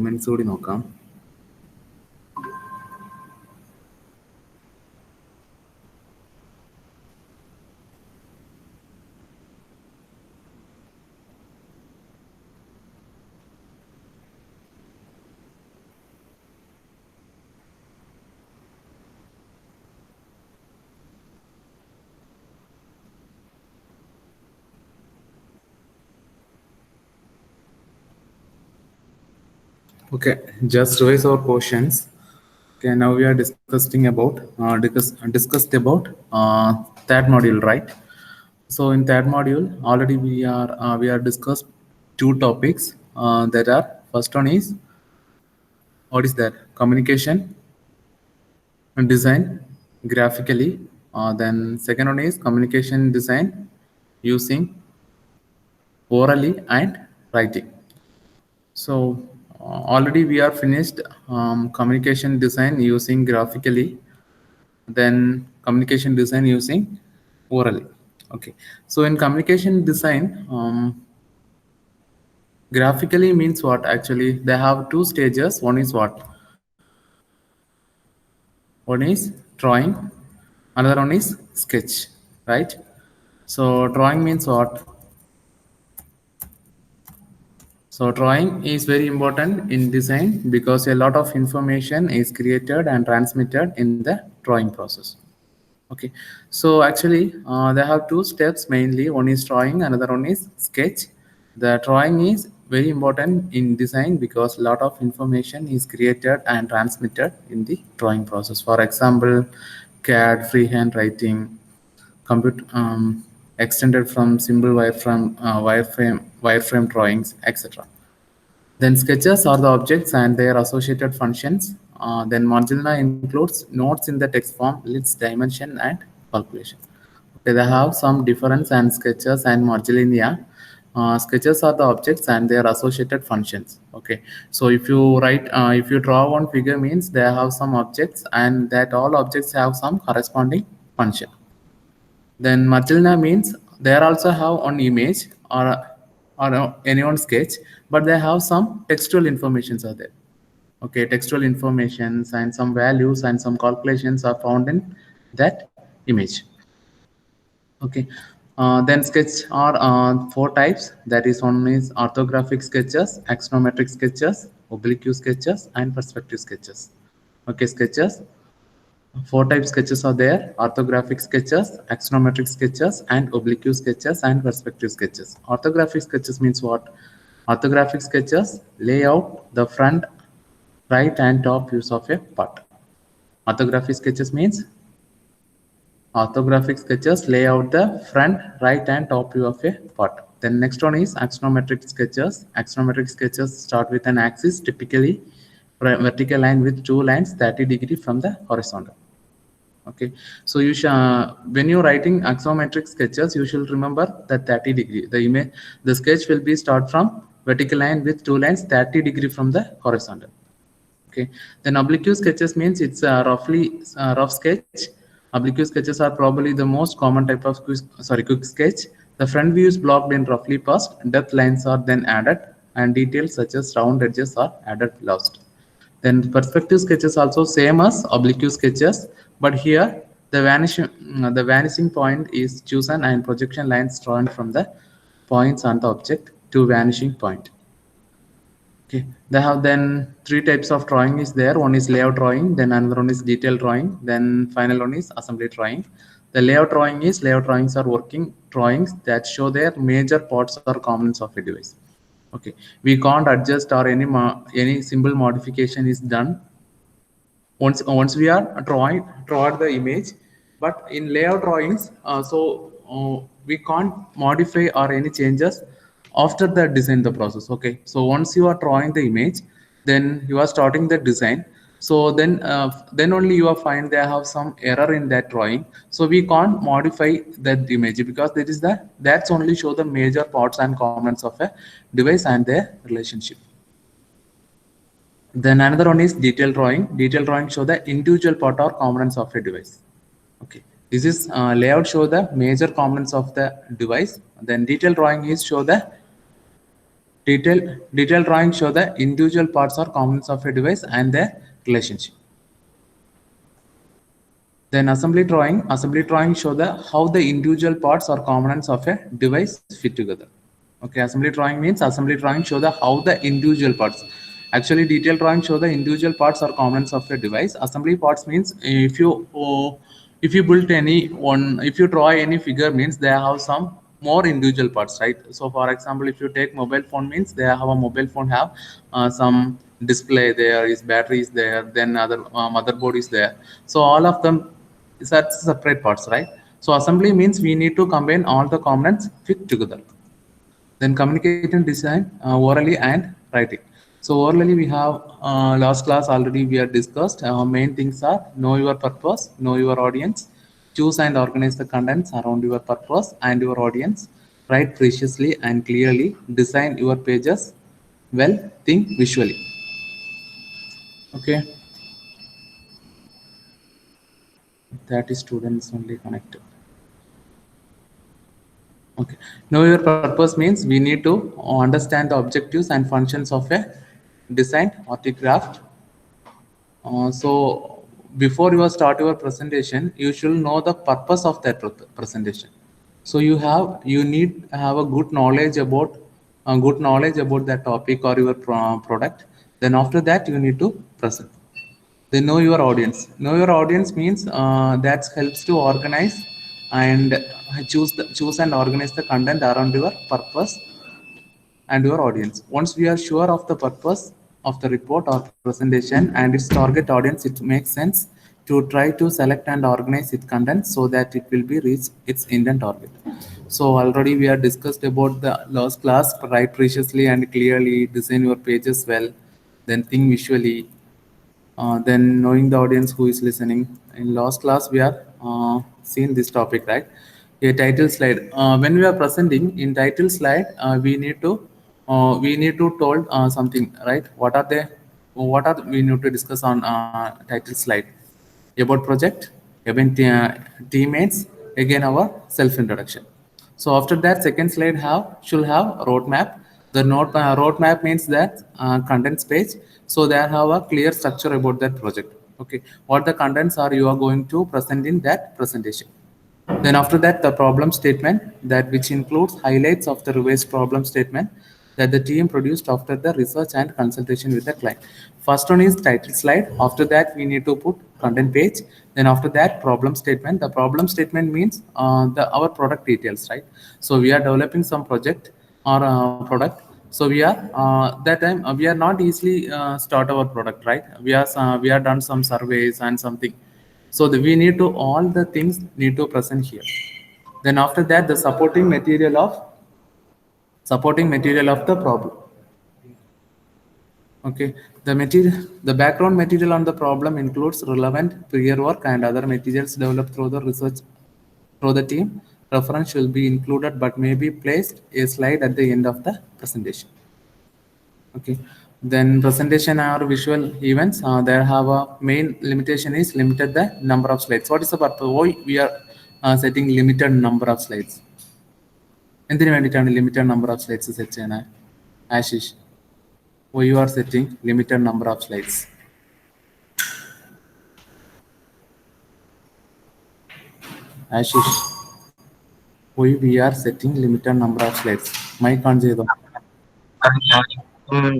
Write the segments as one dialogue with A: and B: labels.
A: comments കൂടി നോക്കാം. Okay, just revise our questions. Okay, now we are discussing about discussed about third module, right? So in third module, already we are discussed two topics. That are first one is what is that communication and design graphically. Then second one is communication design using orally and writing. So already we are finished communication design using graphically, then communication design using orally. Okay, so in communication design, graphically means what? Actually, they have two stages. One is what? One is drawing, another one is sketch, right? So drawing means what? So drawing is very important in design because a lot of information is created and transmitted in the drawing process. Okay, so actually they have two steps mainly. One is drawing, another one is sketch. The drawing is very important in design because a lot of information is created and transmitted in the drawing process. For example, CAD, freehand writing, extended from simple wireframe drawings, etc. Then sketches are the objects and their associated functions. Then margina includes notes in the text form, lists, dimension, and calculation. Okay, they have some difference and sketches and marginalia. Sketches are the objects and their associated functions. Okay, so if you draw one figure means they have some objects and that all objects have some corresponding function. Then margina means they also have an image or any one sketch, but they have some textual informations are there. Okay, textual informations and some values and some calculations are found in that image. Okay, then sketch are four types. That is, one is orthographic sketches, axonometric sketches, oblique sketches, and perspective sketches. Okay, sketches. Four type sketches are there: orthographic sketches, axonometric sketches, and oblique sketches and perspective sketches. Orthographic sketches means what? Orthographic sketches lay out the front, right, and top views of a part. Orthographic sketches means orthographic sketches lay out the front, right, and top view of a part. Then next one is axonometric sketches. Axonometric sketches start with an axis, typically vertical line with two lines 30 degrees from the horizontal. Okay, so you when you're writing axonometric sketches, you should remember that 30 degree. The sketch will be start from vertical line with two lines 30 degree from the horizontal. Okay, then oblique sketches means it's a rough sketch. Oblique sketches are probably the most common type of quick sketch. The front view is blocked in roughly past, depth lines are then added, and details such as round edges are added last. Then perspective sketches also same as oblique sketches, but here the vanishing point is chosen and projection lines drawn from the points on the object to vanishing point. Okay, they have then three types of drawing is there. One is layout drawing, then another one is detail drawing, then final one is assembly drawing. The layout drawings are working drawings that show their major parts or components of a device. Okay, we can't adjust or any simple modification is done once we are draw the image. But in layout drawings, we can't modify or any changes after the design the process. Okay, so once you are drawing the image, then you are starting the design. So then only you will find they have some error in that drawing. So we can't modify that image because that's only show the major parts and components of a device and their relationship. Then another one is detail drawing. Detail drawing show the individual part or components of a device. Okay, this is layout show the major components of the device. Then detail drawing is show the Detailed drawing show the individual parts or components of a device and their relationship. Then assembly drawing show the how the individual parts or components of a device fit together. Okay, assembly drawing means assembly drawing show the how the individual parts. Actually, detailed drawing show the individual parts or components of a device. Assembly parts means if you build any one, if you draw any figure means they have some more individual parts, right? So for example, if you take mobile phone means they have a mobile phone have some display, there is battery is there, then other motherboard is there. So all of them is at separate parts, right? So assembly means we need to combine all the components fit together. Then communication design orally and writing. So orally we have last class already we have discussed. Main things are know your purpose, know your audience, choose and organize the contents around your purpose and your audience, write preciously and clearly, design your pages well, think visually. Okay, that is students only connected. Okay, know your purpose means we need to understand the objectives and functions of a design or the craft. So before you start your presentation, you should know the purpose of that presentation. So you need to have a good knowledge about that topic or your product. Then after that you need to present. Then know your audience. Know your audience means that helps to organize and choose and organize the content around your purpose and your audience. Once we are sure of the purpose of the report or presentation and its target audience, it makes sense to try to select and organize its content so that it will be reach its intent target. So already we have discussed about the last class, write preciously and clearly, design your pages well, then think visually, then knowing the audience who is listening. In last class we are seen this topic, right? A title slide. When we are presenting in title slide, we need to told something, right? What are we need to discuss on title slide? About project, about teammates, again our self introduction. So after that, second slide should have roadmap. The roadmap means that contents page. So they have a clear structure about that project. Okay, what the contents are you are going to present in that presentation. Then after that, the problem statement, that which includes highlights of the revised problem statement that the team produced after the research and consultation with the client. First one is title slide. After that, we need to put content page. Then after that, problem statement. The problem statement means our product details, right? So we are developing some project or product. So that time we are not easily start our product, right? We are done some surveys and something. So we need to all the things need to present here. Then after that, the supporting material of the problem. Okay, the background material on the problem includes relevant prior work and other materials developed through the research through the team. Reference will be included, but may be placed a slide at the end of the presentation. Okay, then presentation or visual events, there have a main limitation is limited the number of slides. What is the purpose? Why we are setting limited number of slides? എന്തിനു വേണ്ടിയിട്ടാണ് limited number of slides set ചെയ്യുന്നത്? Ashish, why you are setting limited number of slides? Ashish, why we are setting limited number of slides? Mic on ചെയ്തോ?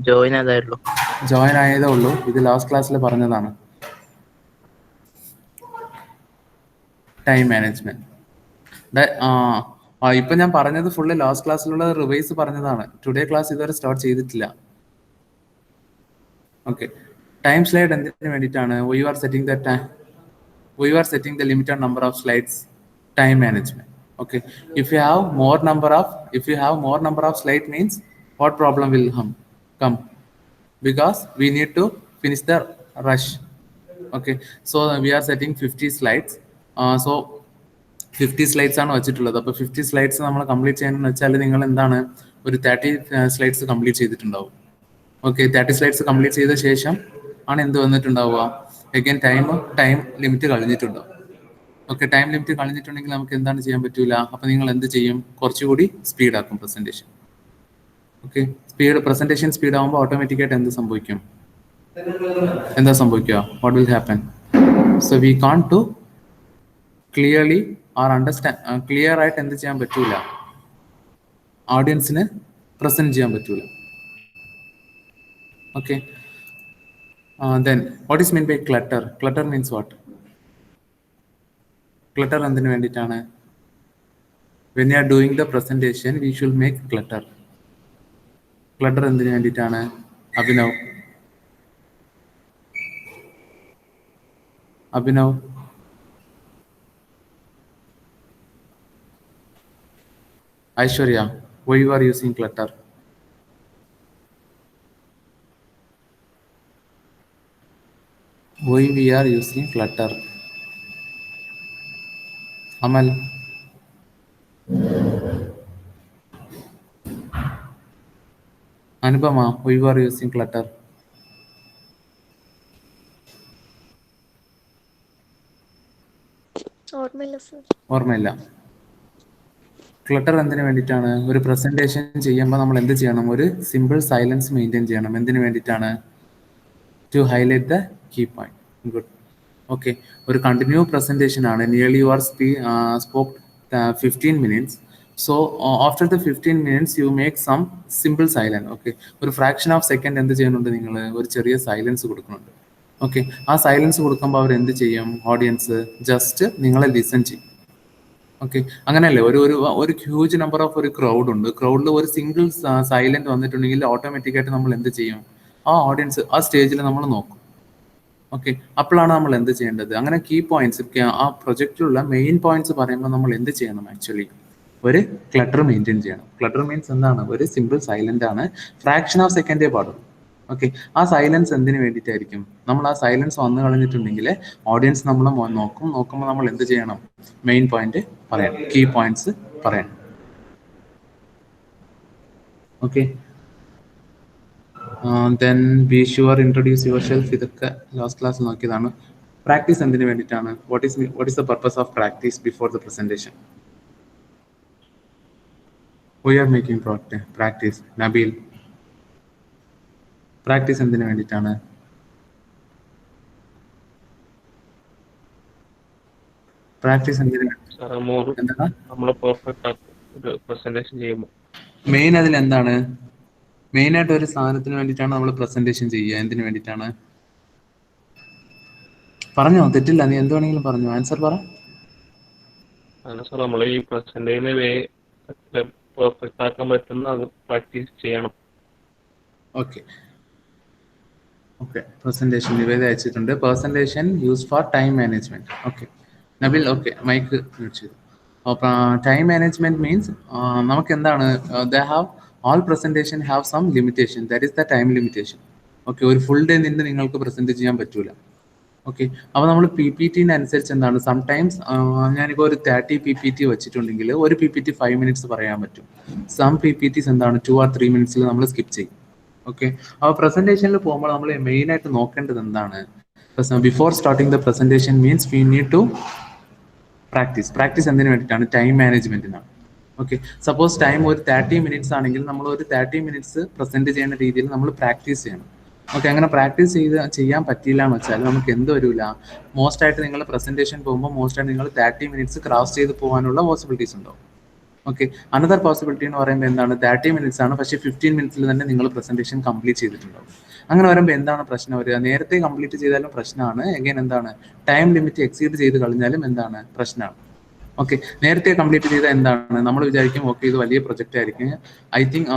A: Join ആയതേ ഉള്ളൂ. ഇത് last ക്ലാസ്സിൽ പറഞ്ഞതാണ്. Time management. ഇപ്പൊ ഞാൻ പറഞ്ഞത് ഫുള്ള് ലാസ്റ്റ് ക്ലാസ്സിലുള്ള റിവൈസ് പറഞ്ഞതാണ്. ടുഡേ ക്ലാസ് ഇതുവരെ സ്റ്റാർട്ട് ചെയ്തിട്ടില്ല. ഓക്കെ, ടൈം സ്ലൈഡ് എന്തിനു വേണ്ടിയിട്ടാണ്? We are setting the limited number of slides. Time management. Okay, if you have more number of slide means what problem will come? Because we need to finish the rush. Okay, so we are setting 50 slides. So 50 slides ആണ് വെച്ചിട്ടുള്ളത്. അപ്പോൾ 50 slides നമ്മൾ complete ചെയ്യാനെന്ന് വെച്ചാൽ നിങ്ങൾ എന്താണ് ഒരു 30 slides complete ചെയ്തിട്ടുണ്ടാവും. Okay, 30 slides complete ചെയ്ത ശേഷം ആണ് എന്ത് വന്നിട്ടുണ്ടാവുക? അഗൈൻ ടൈം ലിമിറ്റ് കഴിഞ്ഞിട്ടുണ്ടാവും. ഓക്കെ, ടൈം ലിമിറ്റ് കളഞ്ഞിട്ടുണ്ടെങ്കിൽ നമുക്ക് എന്താണ് ചെയ്യാൻ പറ്റൂല. അപ്പൊ നിങ്ങൾ എന്ത് ചെയ്യും? കുറച്ചുകൂടി സ്പീഡ് ആക്കും പ്രസന്റേഷൻ. ഓക്കെ, പ്രസന്റേഷൻ സ്പീഡ് ആകുമ്പോൾ ഓട്ടോമാറ്റിക്കായിട്ട് എന്ത് സംഭവിക്കും? എന്താ സംഭവിക്കുക? What will happen? So we can to clearly are understand clear ആയിട്ട് എന്ത് ചെയ്യാൻ പറ്റൂല, ഓഡിയൻസിന് പ്രസന്റ് ചെയ്യാൻ പറ്റൂല. Okay, then what is meant by clutter? Clutter means what? Clutter എന്തിനു വേണ്ടിയിട്ടാണ്? when you are doing the presentation we should make clutter. Clutter എന്തിനു വേണ്ടിയിട്ടാണ്? Abhinav Aishwarya, why you are using clutter? Why we are using clutter? Amal, Anupama, why you are using clutter? ഓർമ്മയില്ല. Clutter എന്തിനു വേണ്ടിയിട്ടാണ്? ഒരു presentation ചെയ്യുമ്പോൾ നമ്മൾ എന്ത് ചെയ്യണം? ഒരു സിമ്പിൾ സൈലൻസ് മെയിൻറ്റെയിൻ ചെയ്യണം. എന്തിനു വേണ്ടിയിട്ടാണ്? To highlight the key point. Good. Okay, ഒരു കണ്ടിന്യൂ പ്രസന്റേഷൻ ആണ്. Nearly you are spoke 15 minutes. So after the 15 minutes you make some simple silence. Okay, ഒരു ഫ്രാക്ഷൻ ഓഫ് സെക്കൻഡ് എന്ത് ചെയ്യുന്നുണ്ട്? നിങ്ങൾ ഒരു ചെറിയ സൈലൻസ് കൊടുക്കുന്നുണ്ട്. ഓക്കെ, ആ സൈലൻസ് കൊടുക്കുമ്പോൾ അവർ എന്ത് ചെയ്യും? ഓഡിയൻസ് ജസ്റ്റ് നിങ്ങളെ ലിസൺ ചെയ്യും. ഓക്കെ, അങ്ങനെയല്ലേ? ഒരു ഹ്യൂജ് നമ്പർ ഓഫ് ഒരു ക്രൗഡ് ഉണ്ട്. ക്രൗഡിൽ ഒരു സിംഗിൾ സൈലന്റ് വന്നിട്ടുണ്ടെങ്കിൽ ഓട്ടോമാറ്റിക്കായിട്ട് നമ്മൾ എന്ത് ചെയ്യും? ആ ഓഡിയൻസ് ആ സ്റ്റേജിൽ നമ്മൾ നോക്കും. ഓക്കെ, അപ്പോഴാണ് നമ്മൾ എന്ത് ചെയ്യേണ്ടത്? അങ്ങനെ കീ പോയിന്റ്സ്, ആ പ്രൊജക്റ്റിലുള്ള മെയിൻ പോയിന്റ്സ് പറയുമ്പോൾ നമ്മൾ എന്ത് ചെയ്യണം? ആക്ച്വലി ഒരു ക്ലട്ടർ മെയിൻറ്റെയിൻ ചെയ്യണം. ക്ലട്ടർ മീൻസ് എന്താണ്? ഒരു സിമ്പിൾ സൈലന്റ് ആണ്, ഫ്രാക്ഷൻ ഓഫ് സെക്കൻഡേ പാടുള്ളൂ. ഓക്കെ, ആ സൈലൻസ് എന്തിനു വേണ്ടിയിട്ടായിരിക്കും? നമ്മൾ ആ സൈലൻസ് വന്നു കളഞ്ഞിട്ടുണ്ടെങ്കിൽ ഓഡിയൻസ് നമ്മൾ നോക്കുമ്പോൾ നമ്മൾ എന്ത് ചെയ്യണം? മെയിൻ പോയിന്റ് പറയണം, കീ പോയിന്റ്സ് പറയണം. Okay, then be sure introduce yourself. ഇതൊക്കെ ലാസ്റ്റ് ക്ലാസ് നോക്കിയതാണ്. പ്രാക്ടീസ് എന്തിനു വേണ്ടിയിട്ടാണ്? what is the purpose of practice before the presentation? We are making practice. Nabil, practice എന്തിനു വേണ്ടിയിട്ടാണ്? പ്രാക്ടീസ് എന്തിനു? മെയിൻ അതിൽ എന്താണ്? മെയിൻ ആയിട്ട് ഒരു സാധനത്തിന് വേണ്ടിയിട്ടാണ് നമ്മൾ പ്രസന്റേഷൻ ചെയ്യുക. എന്തിനു വേണ്ടിയിട്ടാണ്? പറഞ്ഞോ, തെറ്റില്ല, നീ എന്ത് വേണമെങ്കിലും പറഞ്ഞു. ആൻസർ പറ. ഓക്കെ, പ്രസന്റേഷൻ നിവേദ അയച്ചിട്ടുണ്ട്. Presentation use for time management. Okay, Nabil, okay, mic ചെയ്തു. ടൈം മാനേജ്മെന്റ് മീൻസ് നമുക്ക് എന്താണ്? They have all presentation have some limitation. That is the time limitation. Okay, ഒരു ഫുൾ ഡേ നിന്ന് നിങ്ങൾക്ക് പ്രസന്റ് ചെയ്യാൻ പറ്റൂല. ഓക്കെ, അപ്പോൾ നമ്മൾ PPT അനുസരിച്ച് എന്താണ്? സംടൈംസ് ഞാനിപ്പോൾ ഒരു 30 PPT വെച്ചിട്ടുണ്ടെങ്കിൽ ഒരു PPT 5 minutes പറയാൻ പറ്റും. സം PPTs എന്താണ്? 2 or 3 minutes നമ്മൾ സ്കിപ്പ് ചെയ്യും. ഓക്കെ, അപ്പോൾ പ്രസന്റേഷനിൽ പോകുമ്പോൾ നമ്മൾ മെയിൻ ആയിട്ട് നോക്കേണ്ടത് എന്താണ്? Before starting the presentation means we need to practice എന്തിനു വേണ്ടിയിട്ടാണ്? ടൈം മാനേജ്മെന്റിനാണ്. ഓക്കെ, സപ്പോസ് ടൈം ഒരു 30 minutes ആണെങ്കിൽ നമ്മൾ ഒരു 30 minutes പ്രസന്റ് ചെയ്യുന്ന രീതിയിൽ നമ്മൾ പ്രാക്ടീസ് ചെയ്യണം. ഓക്കെ, അങ്ങനെ പ്രാക്ടീസ് ചെയ്യാൻ പറ്റിയില്ല എന്ന് വെച്ചാൽ നമുക്ക് എന്ത് വരില്ല? മോസ്റ്റ് ആയിട്ട് നിങ്ങൾ പ്രസന്റേഷൻ പോകുമ്പോൾ മോസ്റ്റ് ആയിട്ട് നിങ്ങൾ 30 minutes ക്രോസ് ചെയ്ത് പോകാനുള്ള പോസിബിലിറ്റീസ് ഉണ്ടാവും. ഓക്കെ, അനദർ പോസിബിലിറ്റി എന്ന് പറയുമ്പോൾ എന്താണ്? 30 minutes ആണ്, പക്ഷേ 15 minutes തന്നെ നിങ്ങൾ പ്രസന്റേഷൻ കംപ്ലീറ്റ് ചെയ്തിട്ടുണ്ടാവും. അങ്ങനെ വരുമ്പോൾ എന്താണ് പ്രശ്നം വരിക? നേരത്തെ കംപ്ലീറ്റ് ചെയ്താലും പ്രശ്നമാണ്. എഗൈൻ എന്താണ്? ടൈം ലിമിറ്റ് എക്സീഡ് ചെയ്ത് കഴിഞ്ഞാലും എന്താണ്? പ്രശ്നമാണ്. ഓക്കെ, നേരത്തെ കംപ്ലീറ്റ് ചെയ്താൽ എന്താണ്? നമ്മൾ വിചാരിക്കും ഓക്കെ ഇത് വലിയ പ്രൊജക്റ്റ് ആയിരിക്കും. ഐ തിങ്ക്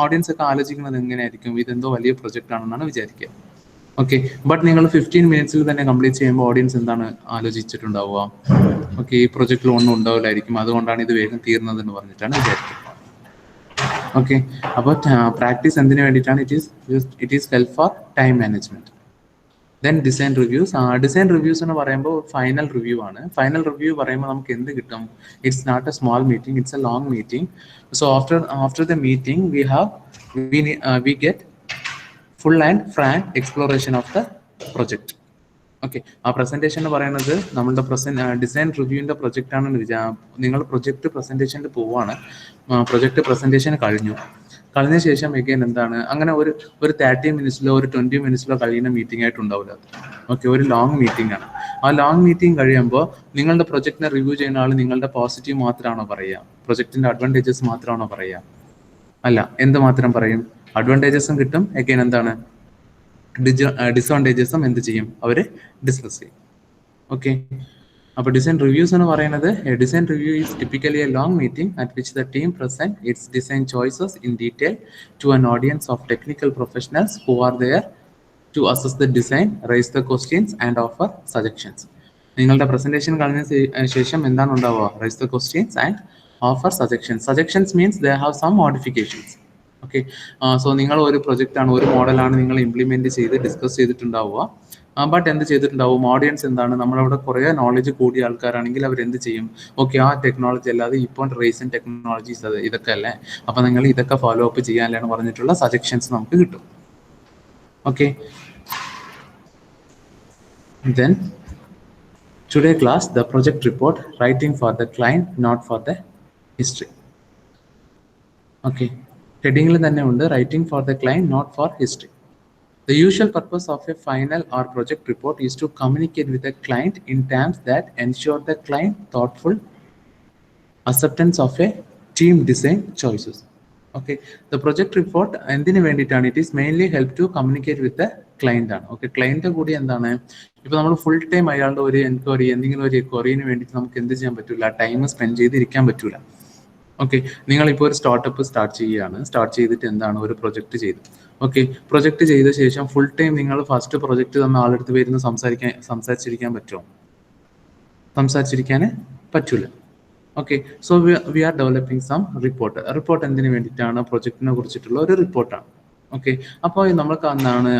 A: ഓഡിയൻസ് ഒക്കെ ആലോചിക്കുന്നത് എങ്ങനെയായിരിക്കും? ഇതെന്തോ വലിയ പ്രൊജക്റ്റ് ആണെന്നാണ് വിചാരിക്കുക. ഓക്കെ, ബട്ട് നിങ്ങൾ 15 minutes തന്നെ കംപ്ലീറ്റ് ചെയ്യുമ്പോൾ ഓഡിയൻസ് എന്താണ് ആലോചിച്ചിട്ടുണ്ടാവുക? ഓക്കെ, ഈ പ്രൊജക്റ്റിൽ ഒന്നും ഉണ്ടാവില്ലായിരിക്കും, അതുകൊണ്ടാണ് ഇത് വേഗം തീർന്നത് എന്ന് പറഞ്ഞിട്ടാണ് വിചാരിക്കുക. ഓക്കെ, അപ്പോൾ പ്രാക്ടീസ് എന്തിനു വേണ്ടിയിട്ടാണ്? It is help for time management. Then design reviews. Design reviews എന്ന് പറയുമ്പോൾ ഫൈനൽ റിവ്യൂ ആണ്. ഫൈനൽ റിവ്യൂ പറയുമ്പോൾ നമുക്ക് എന്ത് കിട്ടും? It's not a small meeting, it's a long meeting. So after the meeting we get full and frank exploration of the project. Okay, ആ presentation എന്ന് പറയുന്നത് നമ്മളുടെ ഡിസൈൻ റിവ്യൂവിന്റെ പ്രൊജക്റ്റ് ആണ്. നിങ്ങൾ പ്രൊജക്ട് പ്രസന്റേഷനിൽ പോവാണ്. പ്രൊജക്ട് പ്രസന്റേഷൻ കളഞ്ഞ ശേഷം എഗെയിൻ എന്താണ് അങ്ങനെ ഒരു 30 മിനിറ്റ്സിലോ ഒരു 20 മിനിറ്റ്സിലോ കഴിയുന്ന മീറ്റിംഗ് ആയിട്ട് ഉണ്ടാവില്ല. ഓക്കെ, ഒരു ലോങ് മീറ്റിംഗ് ആണ്. ആ ലോങ് മീറ്റിംഗ് കഴിയുമ്പോൾ നിങ്ങളുടെ പ്രൊജക്ടിനെ റിവ്യൂ ചെയ്യുന്ന ആൾ നിങ്ങളുടെ പോസിറ്റീവ് മാത്രമാണോ പറയുക, പ്രൊജക്ടിന്റെ അഡ്വാൻറ്റേജസ് മാത്രമാണോ പറയുക? അല്ല, എന്ത് മാത്രം പറയും? അഡ്വാൻറ്റേജസും കിട്ടും, എഗെയിൻ എന്താണ് ഡിസഡ്വാൻറ്റേജസും എന്ത് ചെയ്യും, അവർ ഡിസ്കസ് ചെയ്യും. ഓക്കെ, അപ്പോൾ ഡിസൈൻ റിവ്യൂസ് എന്ന് പറയുന്നത് design review is typically a long meeting at which the team present its design choices in detail to an audience of technical professionals who are there to assess the design, raise the questions and offer suggestions. നിങ്ങളുടെ presentation കഴിഞ്ഞ ശേഷം എന്താണ് ഉണ്ടാവുക? Raise the questions and offer suggestions. Suggestions means they have some modifications. Okay, so നിങ്ങൾ ഒരു പ്രൊജക്റ്റാണ്, ഒരു മോഡലാണ് നിങ്ങൾ ഇംപ്ലിമെന്റ് ചെയ്ത് ഡിസ്കസ് ചെയ്തിട്ടുണ്ടാവുക. ബട്ട് എന്ത് ചെയ്തിട്ടുണ്ടാവും, ഓഡിയൻസ് എന്താണ്, നമ്മളവിടെ കുറേ നോളജ് കൂടിയ ആൾക്കാരാണെങ്കിൽ അവർ എന്ത് ചെയ്യും, ഓക്കെ ആ ടെക്നോളജി അല്ലാതെ ഇപ്പോൾ റീസെന്റ് ടെക്നോളജീസ് ഇതൊക്കെ അല്ലേ, അപ്പം നിങ്ങൾ ഇതൊക്കെ ഫോളോ അപ്പ് ചെയ്യാനല്ലേ എന്ന് പറഞ്ഞിട്ടുള്ള സജഷൻസ് നമുക്ക് കിട്ടും. Okay, then today class the project report, writing for the client not for the history. Okay, heading തന്നെ ഉണ്ട് writing for the client not for history. The usual purpose of a final or project report is to communicate with the client in terms that ensure the client thoughtful acceptance of a team design choices. Okay, the project report എന്തിനു വേണ്ടിയിട്ടാണ്? It is mainly help to communicate with the client ആണ്. Okay, client കൂടി എന്താണ്, ഇപ്പൊ നമ്മൾ full time അയാളുടെ ഒരു enquiry, എന്തെങ്കിലും ഒരു ക്വറിന് വേണ്ടിയിട്ട് നമുക്ക് എന്ത് ചെയ്യാൻ പറ്റൂല, ടൈം സ്പെൻഡ് ചെയ്തിരിക്കാൻ പറ്റൂല. ഓക്കെ, നിങ്ങളിപ്പോൾ ഒരു സ്റ്റാർട്ടപ്പ് സ്റ്റാർട്ട് ചെയ്യുകയാണ്, സ്റ്റാർട്ട് ചെയ്തിട്ട് എന്താണ് ഒരു പ്രൊജക്ട് ചെയ്തു. ഓക്കെ, പ്രൊജക്ട് ചെയ്ത ശേഷം ഫുൾ ടൈം നിങ്ങൾ ഫസ്റ്റ് പ്രൊജക്ട് തന്ന ആളെടുത്ത് വരുന്ന സംസാരിച്ചിരിക്കാൻ പറ്റുമോ? സംസാരിച്ചിരിക്കാൻ പറ്റൂല. Okay, so we are developing some report എന്തിനു വേണ്ടിയിട്ടാണ്? പ്രൊജക്ടിനെ കുറിച്ചിട്ടുള്ള ഒരു റിപ്പോർട്ടാണ്. ഓക്കെ, അപ്പോൾ നമുക്ക് എന്താണ്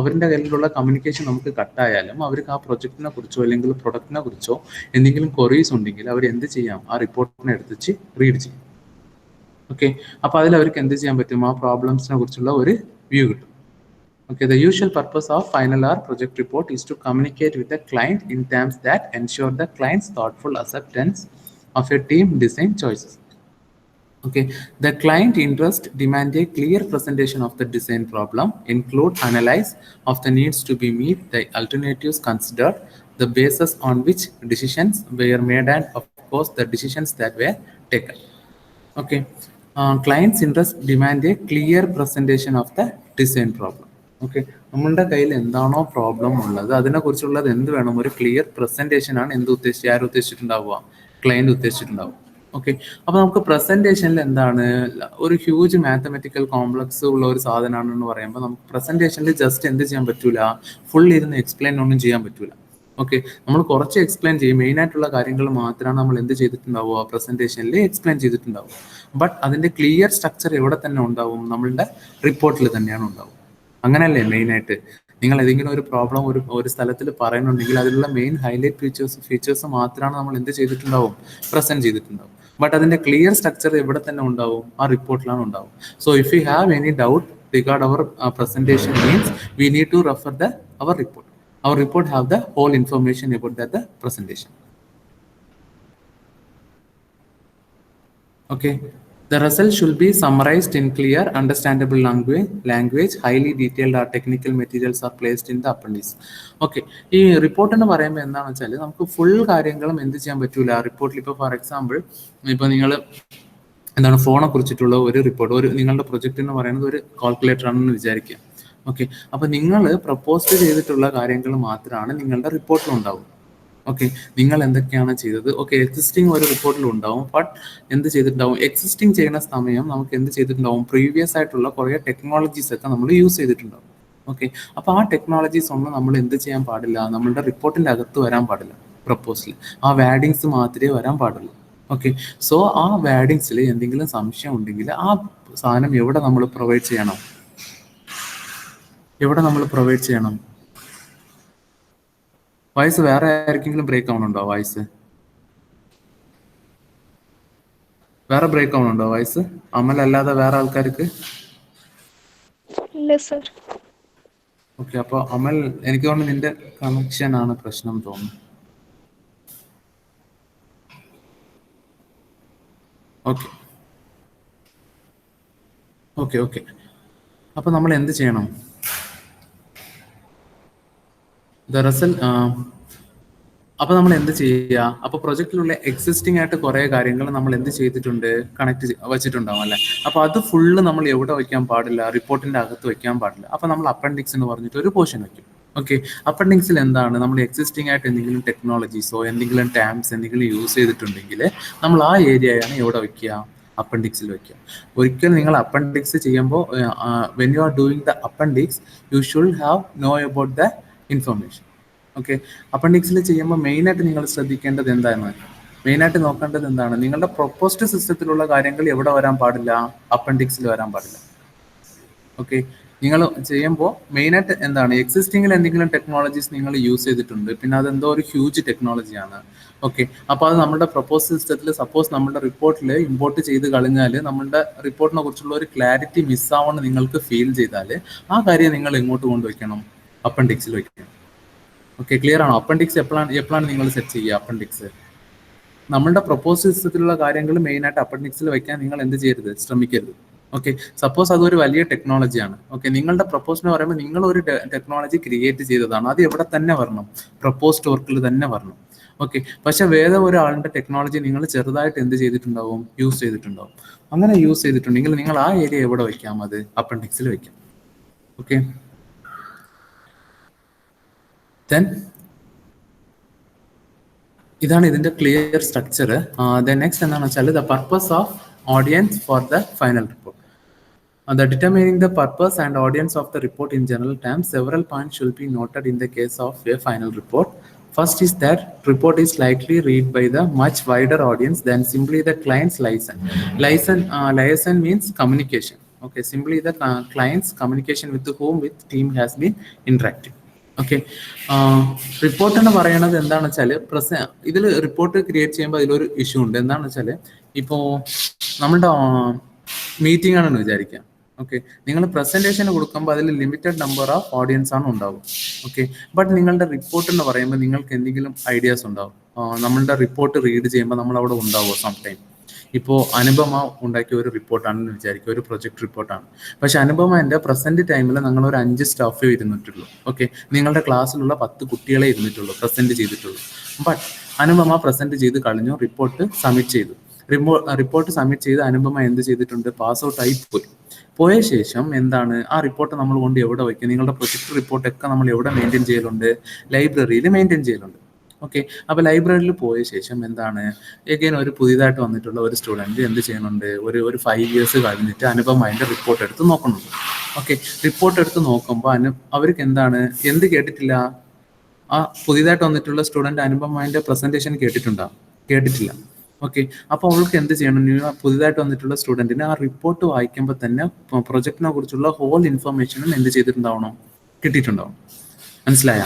A: അവരുടെ കയ്യിലുള്ള കമ്മ്യൂണിക്കേഷൻ നമുക്ക് കട്ടായാലും അവർക്ക് ആ പ്രൊജക്ടിനെ കുറിച്ചോ അല്ലെങ്കിൽ പ്രൊഡക്റ്റിനെ കുറിച്ചോ എന്തെങ്കിലും ക്വറീസ് ഉണ്ടെങ്കിൽ അവർ എന്ത് ചെയ്യാം, ആ റിപ്പോർട്ടിനെ എടുത്തിച്ച് റീഡ് ചെയ്യും. ഓക്കെ, അപ്പോൾ അതിൽ അവർക്ക് എന്ത് ചെയ്യാൻ പറ്റും, ആ പ്രോബ്ലംസിനെ കുറിച്ചുള്ള ഒരു വ്യൂ കിട്ടും. Okay, the usual purpose of final or project report is to communicate with the client in terms that ensure the client's thoughtful acceptance of a team design choices. Okay, the client interest demand a clear presentation of the design problem, include analysis of the needs to be met, the alternatives considered, the basis on which decisions were made, and of course the decisions that were taken. Okay, client's interest demand a clear presentation of the design problem. Okay, നമ്മളുടെ കയ്യിൽ എന്താണോ problem ഉള്ളത് അതിനെക്കുറിച്ചുള്ളത് എന്ത് വേണം, ഒരു clear presentation ആണ് ആര് ഉദ്ദേശിച്ചിട്ടുണ്ടാവുക, client ഉദ്ദേശിച്ചിട്ടുണ്ടാവും. Okay, അപ്പൊ നമുക്ക് പ്രസന്റേഷനിൽ എന്താണ്, ഒരു ഹ്യൂജ് മാത്തമെറ്റിക്കൽ കോംപ്ലക്സ് ഉള്ള ഒരു സാധനമാണെന്ന് പറയുമ്പോൾ നമുക്ക് പ്രസന്റേഷനിൽ ജസ്റ്റ് എന്ത് ചെയ്യാൻ പറ്റൂല, ഫുൾ ഇരുന്ന് എക്സ്പ്ലെയിൻ ഒന്നും ചെയ്യാൻ പറ്റൂല. ഓക്കെ, നമ്മൾ കുറച്ച് എക്സ്പ്ലെയിൻ ചെയ്യും, മെയിൻ ആയിട്ടുള്ള കാര്യങ്ങൾ മാത്രമാണ് നമ്മൾ എന്ത് ചെയ്തിട്ടുണ്ടാവുക, പ്രസന്റേഷനിൽ എക്സ്പ്ലെയിൻ ചെയ്തിട്ടുണ്ടാവും. ബട്ട് അതിന്റെ ക്ലിയർ സ്ട്രക്ചർ എവിടെ തന്നെ ഉണ്ടാവും, നമ്മളുടെ റിപ്പോർട്ടിൽ തന്നെയാണ് ഉണ്ടാവും. അങ്ങനെയല്ലേ മെയിനായിട്ട് നിങ്ങൾ ഏതെങ്കിലും ഒരു പ്രോബ്ലം ഒരു സ്ഥലത്തിൽ പറയുന്നുണ്ടെങ്കിൽ അതിലുള്ള മെയിൻ ഹൈലൈറ്റ് ഫീച്ചേഴ്സ് മാത്രമാണ് നമ്മൾ എന്ത് ചെയ്തിട്ടുണ്ടാവും, പ്രസന്റ് ചെയ്തിട്ടുണ്ടാവും. ബട്ട് അതിന്റെ ക്ലിയർ സ്ട്രക്ചർ എവിടെ തന്നെ ഉണ്ടാവും, ആ റിപ്പോർട്ടിലാണ് ഉണ്ടാവും. So if you have any doubt regard our presentation means we need to refer our report. Our report have the whole information about the presentation. Okay, the result should be summarized in clear, understandable language. Highly detailed or technical materials are placed in the appendix. Okay, ഈ report എന്ന് പറയുമ്പോൾ എന്താണെന്ന് വെച്ചാൽ നമുക്ക് full കാര്യങ്ങളും എന്ത് ചെയ്യാൻ പറ്റൂല റിപ്പോർട്ടിൽ. ഇപ്പോൾ ഫോർ എക്സാമ്പിൾ, ഇപ്പോൾ നിങ്ങൾ എന്താണ് ഫോണെ കുറിച്ചിട്ടുള്ള ഒരു റിപ്പോർട്ട്, നിങ്ങളുടെ പ്രൊജക്റ്റ് എന്ന് പറയുന്നത് ഒരു കാൽക്കുലേറ്റർ ആണെന്ന് വിചാരിക്കുക. ഓക്കെ, അപ്പൊ നിങ്ങൾ പ്രപ്പോസ് ചെയ്തിട്ടുള്ള കാര്യങ്ങൾ മാത്രമാണ് നിങ്ങളുടെ റിപ്പോർട്ടിൽ ഉണ്ടാവും. ഓക്കെ, നിങ്ങൾ എന്തൊക്കെയാണ് ചെയ്തത്, ഓക്കെ എക്സിസ്റ്റിംഗ് ഒരു റിപ്പോർട്ടിൽ ഉണ്ടാവും. ബട്ട് എന്ത് ചെയ്തിട്ടുണ്ടാവും, എക്സിസ്റ്റിംഗ് ചെയ്യുന്ന സമയം നമുക്ക് എന്ത് ചെയ്തിട്ടുണ്ടാവും, പ്രീവിയസ് ആയിട്ടുള്ള കുറേ ടെക്നോളജീസ് ഒക്കെ നമ്മൾ യൂസ് ചെയ്തിട്ടുണ്ടാവും. ഓക്കെ, അപ്പോൾ ആ ടെക്നോളജീസ് ഒന്നും നമ്മൾ എന്ത് ചെയ്യാൻ പാടില്ല, നമ്മളുടെ റിപ്പോർട്ടിൻ്റെ അകത്ത് വരാൻ പാടില്ല. പ്രപ്പോസൽ ആ വാഡിങ്സ് മാത്രമേ വരാൻ പാടുള്ളൂ. ഓക്കെ, സോ ആ വാഡിങ്സിൽ എന്തെങ്കിലും സംശയം ഉണ്ടെങ്കിൽ ആ സാധനം എവിടെ നമ്മൾ പ്രൊവൈഡ് ചെയ്യണം, വോയിസ് വേറെ ആർക്കെങ്കിലും ബ്രേക്ക് ആവുന്നുണ്ടോ? വേറെ ബ്രേക്ക് ആവുന്നുണ്ടോ വോയിസ്? അമൽ അല്ലാതെ വേറെ ആൾക്കാർക്ക്? ഓക്കെ, അപ്പോൾ അമൽ, എനിക്ക് തോന്നുന്നു നിന്റെ കണക്ഷൻ ആണ് പ്രശ്നം തോന്നുന്നു. Okay, okay. അപ്പോൾ നമ്മൾ എന്ത് ചെയ്യണം? The result. അപ്പോൾ നമ്മൾ എന്ത് ചെയ്യുക? അപ്പോൾ പ്രൊജക്റ്റിലുള്ള എക്സിസ്റ്റിംഗ് ആയിട്ട് കുറേ കാര്യങ്ങൾ നമ്മൾ എന്ത് ചെയ്തിട്ടുണ്ട്? കണക്ട് വെച്ചിട്ടുണ്ടാവും അല്ലേ? അപ്പോൾ അത് ഫുള്ള് നമ്മൾ എവിടെ വയ്ക്കാൻ പാടില്ല? റിപ്പോർട്ടിന്റെ അകത്ത് വയ്ക്കാൻ പാടില്ല. അപ്പോൾ നമ്മൾ അപ്പൻഡിക്സ് എന്ന് പറഞ്ഞിട്ട് ഒരു പോർഷൻ വയ്ക്കും. ഓക്കെ, അപ്പൻഡിക്സിൽ എന്താണ്? നമ്മൾ എക്സിസ്റ്റിംഗ് ആയിട്ട് എന്തെങ്കിലും ടെക്നോളജീസോ എന്തെങ്കിലും ടാംസ് എന്തെങ്കിലും യൂസ് ചെയ്തിട്ടുണ്ടെങ്കിൽ നമ്മൾ ആ ഏരിയയാണ് എവിടെ വയ്ക്കുക? അപ്പൻഡിക്സിൽ വയ്ക്കുക. ഒരിക്കലും നിങ്ങൾ അപ്പൻഡിക്സ് ചെയ്യുമ്പോൾ when you are doing the appendix you should have know about the information. Okay, അപ്പൻഡിക്സിൽ ചെയ്യുമ്പോൾ മെയിനായിട്ട് നിങ്ങൾ ശ്രദ്ധിക്കേണ്ടത് എന്താണ്? മെയിനായിട്ട് നോക്കേണ്ടത് എന്താണ്? നിങ്ങളുടെ പ്രൊപ്പോസ്ഡ് സിസ്റ്റത്തിലുള്ള കാര്യങ്ങൾ എവിടെ വരാൻ പാടില്ല? അപ്പൻഡിക്സിൽ വരാൻ പാടില്ല. ഓക്കെ, നിങ്ങൾ ചെയ്യുമ്പോൾ മെയിനായിട്ട് എന്താണ്? എക്സിസ്റ്റിംഗിൽ എന്തെങ്കിലും ടെക്നോളജീസ് നിങ്ങൾ യൂസ് ചെയ്തിട്ടുണ്ട്, പിന്നെ അതെന്തോ ഒരു ഹ്യൂജ് ടെക്നോളജിയാണ്. ഓക്കെ, അപ്പോൾ അത് നമ്മുടെ പ്രൊപ്പോസ് സിസ്റ്റത്തിൽ സപ്പോസ് നമ്മുടെ റിപ്പോർട്ടിൽ ഇമ്പോർട്ട് ചെയ്ത് കളഞ്ഞാൽ നമ്മുടെ റിപ്പോർട്ടിനെ കുറിച്ചുള്ള ഒരു ക്ലാരിറ്റി മിസ്സാവണമെന്ന് നിങ്ങൾക്ക് ഫീൽ ചെയ്താൽ ആ കാര്യം നിങ്ങൾ എങ്ങോട്ട് കൊണ്ടുവയ്ക്കണം? അപ്പൻഡിക്സിൽ വയ്ക്കണം. ഓക്കെ, ക്ലിയർ ആണോ? അപ്പൻഡിക്സ് എപ്പോഴാണ് നിങ്ങൾ സെറ്റ് ചെയ്യുക? അപ്പൻഡിക്സ് നമ്മളുടെ പ്രൊപ്പോസ് സിസ്റ്റത്തിലുള്ള കാര്യങ്ങൾ മെയിനായിട്ട് അപ്പൻഡിക്സിൽ വയ്ക്കാൻ നിങ്ങൾ എന്ത് ചെയ്യരുത്? ശ്രമിക്കരുത്. ഓക്കെ, സപ്പോസ് അതൊരു വലിയ ടെക്നോളജിയാണ്. ഓക്കെ, നിങ്ങളുടെ പ്രൊപ്പോസ് എന്ന് പറയുമ്പോൾ നിങ്ങൾ ഒരു ടെക്നോളജി ക്രിയേറ്റ് ചെയ്തതാണ്, അത് എവിടെ തന്നെ വരണം? പ്രൊപ്പോസ്ഡ് വർക്കിൽ തന്നെ വരണം. ഓക്കെ, പക്ഷെ വേറെ ഒരാളുടെ ടെക്നോളജി നിങ്ങൾ ചെറുതായിട്ട് എന്ത് ചെയ്തിട്ടുണ്ടാവും? യൂസ് ചെയ്തിട്ടുണ്ടാവും. അങ്ങനെ യൂസ് ചെയ്തിട്ടുണ്ടെങ്കിൽ നിങ്ങൾ ആ ഏരിയ എവിടെ വയ്ക്കാം? അത് അപ്പൻഡിക്സിൽ വയ്ക്കാം. ഓക്കെ, ദെൻ ഇതാണ് ഇതിന്റെ ക്ലിയർ സ്ട്രക്ചർ. നെക്സ്റ്റ് എന്താണെന്ന് വെച്ചാൽ the purpose of audience for the final report. The determining the purpose and audience of the report in general terms, several points should be noted in the case of a final report. First is that report is likely read by the much wider audience than simply the client's liaison. Liaison means communication. Okay, simply the client's communication with whom with team has been interacting. Okay, report എന്ന് പറയുന്നത് എന്താണെന്ന് വെച്ചാൽ ഇതിൽ report create ചെയ്യുമ്പോൾ അതിലൊരു issue ഉണ്ട്. എന്താണെന്ന് വെച്ചാൽ ഇപ്പോൾ നമ്മുടെ മീറ്റിംഗ് ആണെന്ന് വിചാരിക്കാം. ഓക്കെ, നിങ്ങൾ പ്രസന്റേഷൻ കൊടുക്കുമ്പോൾ അതിൽ ലിമിറ്റഡ് നമ്പർ ഓഫ് ഓഡിയൻസ് ആണ് ഉണ്ടാവും. ഓക്കെ, ബട്ട് നിങ്ങളുടെ റിപ്പോർട്ട് എന്ന് പറയുമ്പോൾ നിങ്ങൾക്ക് എന്തെങ്കിലും ഐഡിയാസ് ഉണ്ടാവും. നമ്മളുടെ റിപ്പോർട്ട് റീഡ് ചെയ്യുമ്പോൾ നമ്മൾ അവിടെ ഉണ്ടാവുമോ? സം ടൈം ഇപ്പോൾ അനുപമ ഉണ്ടാക്കിയ ഒരു റിപ്പോർട്ടാണെന്ന് വിചാരിക്കുക, ഒരു പ്രൊജക്ട് റിപ്പോർട്ടാണ്. പക്ഷെ അനുപമന്റെ പ്രസന്റ് ടൈമിൽ നിങ്ങൾ ഒരു 5 സ്റ്റാഫേ ഇരുന്നിട്ടുള്ളൂ. ഓക്കെ, നിങ്ങളുടെ ക്ലാസ്സിലുള്ള 10 കുട്ടികളെ ഇരുന്നിട്ടുള്ളൂ, പ്രസന്റ് ചെയ്തിട്ടുള്ളൂ. ബട്ട് അനുപമ പ്രസന്റ് ചെയ്ത് കളഞ്ഞു, റിപ്പോർട്ട് സബ്മിറ്റ് ചെയ്തു. റിപ്പോർട്ട് സബ്മിറ്റ് ചെയ്ത് അനുപമ എന്ത് ചെയ്തിട്ടുണ്ട്? പാസ് ഔട്ട് ആയി പോയ ശേഷം എന്താണ്? ആ റിപ്പോർട്ട് നമ്മൾ കൊണ്ട് എവിടെ വയ്ക്കും? നിങ്ങളുടെ പ്രൊജക്ട് റിപ്പോർട്ടൊക്കെ നമ്മൾ എവിടെ മെയിൻറ്റെയിൻ ചെയ്യലുണ്ട്? ലൈബ്രറിയിൽ മെയിൻറ്റെയിൻ ചെയ്യലുണ്ട്. ഓക്കെ, അപ്പോൾ ലൈബ്രറിയിൽ പോയ ശേഷം എന്താണ്? എഗെയിൻ ഒരു പുതിയതായിട്ട് വന്നിട്ടുള്ള ഒരു സ്റ്റുഡൻറ്റ് എന്ത് ചെയ്യുന്നുണ്ട്? ഒരു 5 ഇയേഴ്സ് കഴിഞ്ഞിട്ട് അനുപമ അതിൻ്റെ റിപ്പോർട്ട് എടുത്ത് നോക്കുന്നുണ്ട്. ഓക്കെ, റിപ്പോർട്ട് എടുത്ത് നോക്കുമ്പോൾ അവർക്ക് എന്താണ്? എന്ത് കേട്ടിട്ടില്ല? ആ പുതിയതായിട്ട് വന്നിട്ടുള്ള സ്റ്റുഡൻറ്റ് അനുപമന്റെ പ്രസന്റേഷൻ കേട്ടിട്ടില്ല. ഓക്കെ, അപ്പോൾ അവൾക്ക് എന്ത് ചെയ്യണം? പുതിയതായിട്ട് വന്നിട്ടുള്ള സ്റ്റുഡൻറ്റിന് ആ റിപ്പോർട്ട് വായിക്കുമ്പോൾ തന്നെ പ്രൊജക്റ്റിനെ കുറിച്ചുള്ള ഹോൾ ഇൻഫർമേഷനും എന്ത് ചെയ്തിട്ടുണ്ടാവണം? കിട്ടിയിട്ടുണ്ടാവും. മനസ്സിലായ?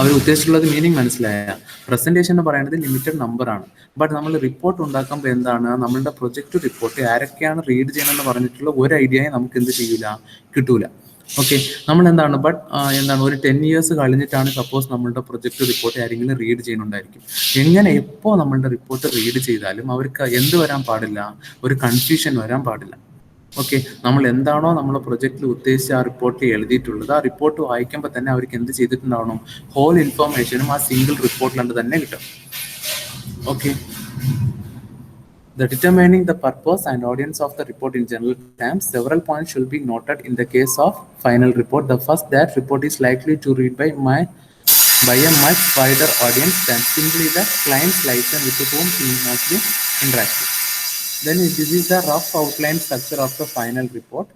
A: അവർ ഉദ്ദേശിച്ചുള്ളത് മീനിങ് മനസ്സിലായ? പ്രസന്റേഷൻ എന്ന് പറയുന്നത് ലിമിറ്റഡ് നമ്പർ ആണ്. ബട്ട് നമ്മൾ റിപ്പോർട്ട് ഉണ്ടാക്കുമ്പോൾ എന്താണ്? നമ്മളുടെ പ്രൊജക്ട് റിപ്പോർട്ട് ആരൊക്കെയാണ് റീഡ് ചെയ്യണമെന്ന് പറഞ്ഞിട്ടുള്ള ഒരു ഐഡിയയും നമുക്ക് എന്ത് ചെയ്യൂല? കിട്ടൂല. ഓക്കെ, നമ്മൾ എന്താണ്? ബട്ട് എന്താണ്? ഒരു 10 ഇയേഴ്സ് കഴിഞ്ഞിട്ടാണ് സപ്പോസ് നമ്മളുടെ പ്രൊജക്ട് റിപ്പോർട്ട് ആരെങ്കിലും റീഡ് ചെയ്യുന്നുണ്ടായിരിക്കും. എങ്ങനെ എപ്പോൾ നമ്മളുടെ റിപ്പോർട്ട് റീഡ് ചെയ്താലും അവർക്ക് എന്ത് വരാൻ പാടില്ല? ഒരു കൺഫ്യൂഷൻ വരാൻ പാടില്ല. ഓക്കെ, നമ്മൾ എന്താണോ നമ്മളെ പ്രൊജക്റ്റിൽ ഉദ്ദേശിച്ച ആ റിപ്പോർട്ടിൽ എഴുതിയിട്ടുള്ളത്, ആ റിപ്പോർട്ട് വായിക്കുമ്പോൾ തന്നെ അവർക്ക് എന്ത് ചെയ്തിട്ടുണ്ടാവണം? ഹോൾ ഇൻഫർമേഷനും ആ സിംഗിൾ റിപ്പോർട്ടിലുണ്ട് തന്നെ കിട്ടും. Okay, the determining the purpose and audience of the report in general terms, several points should be noted in the case of final report. The first, that report is likely to read by a much wider audience than simply the client's liaison with whom team has been interacting. Then this is the rough outline structure of the final report.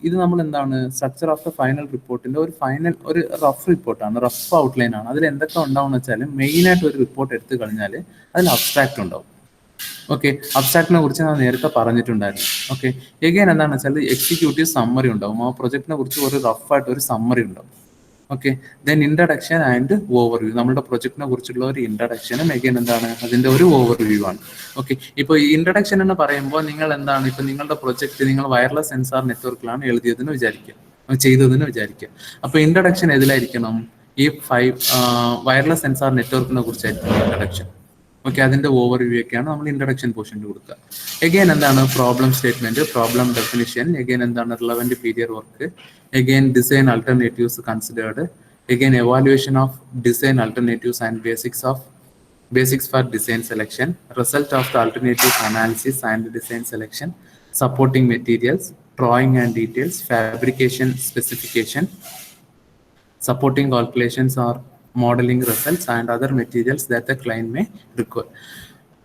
A: ഇത് നമ്മൾ എന്താണ്? Structure of the final റിപ്പോർട്ടിന്റെ ഒരു rough റിപ്പോർട്ടാണ്, rough outline ആണ്. അതിൽ എന്തൊക്കെ ഉണ്ടാവുമെന്ന് വെച്ചാൽ മെയിനായിട്ട് ഒരു റിപ്പോർട്ട് എടുത്തു കഴിഞ്ഞാൽ അതിൽ അബ്സ്ട്രാക്ട് ഉണ്ടാവും. ഓക്കെ, അബ്സ്ട്രാക്റ്റിനെ കുറിച്ച് ഞാൻ നേരത്തെ പറഞ്ഞിട്ടുണ്ടായിരുന്നു. ഓക്കെ, എഗെയിൻ എന്താണെന്ന് വെച്ചാൽ എക്സിക്യൂട്ടീവ് സമ്മറി ഉണ്ടാവും. ആ പ്രൊജക്റ്റിനെ കുറിച്ച് ഒരു റഫായിട്ട് ഒരു സമ്മറി ഉണ്ടാവും. Okay, then introduction and overview. നമ്മുടെ പ്രൊജക്റ്റിനെ കുറിച്ചുള്ള ഒരു ഇൻട്രഡക്ഷനും എഗെയിൻ എന്താണ്? അതിന്റെ ഒരു ഓവർവ്യൂ ആണ്. ഓക്കെ, ഇപ്പോൾ ഈ ഇൻട്രഡക്ഷൻ എന്ന് പറയുമ്പോൾ നിങ്ങൾ എന്താണ്? ഇപ്പൊ നിങ്ങളുടെ പ്രൊജക്ട് നിങ്ങൾ വയർലെസ് സെൻസാർ നെറ്റ്വർക്കിലാണ് ചെയ്തതെന്ന് വിചാരിക്കുക. അപ്പൊ ഇൻട്രഡക്ഷൻ ഏതിലായിരിക്കണം? ഈ 5 വയർലെസ് സെൻസാർ നെറ്റ്വർക്കിനെ കുറിച്ചായിരിക്കും ഇൻട്രഡക്ഷൻ. ഓക്കെ, അതിന്റെ ഓവർവ്യൂ ഒക്കെയാണ് നമ്മൾ ഇൻട്രഡക്ഷൻ പോർഷനിൽ കൊടുക്കുക. എഗെയിൻ എന്താണ് problem statement, problem definition, again എന്താണ് relevant period work, again design alternatives considered, again evaluation of design alternatives and basics for design selection, result of the alternatives analysis and design selection, supporting materials, drawing and details, fabrication specification, supporting calculations or modeling results and other materials that the client may require.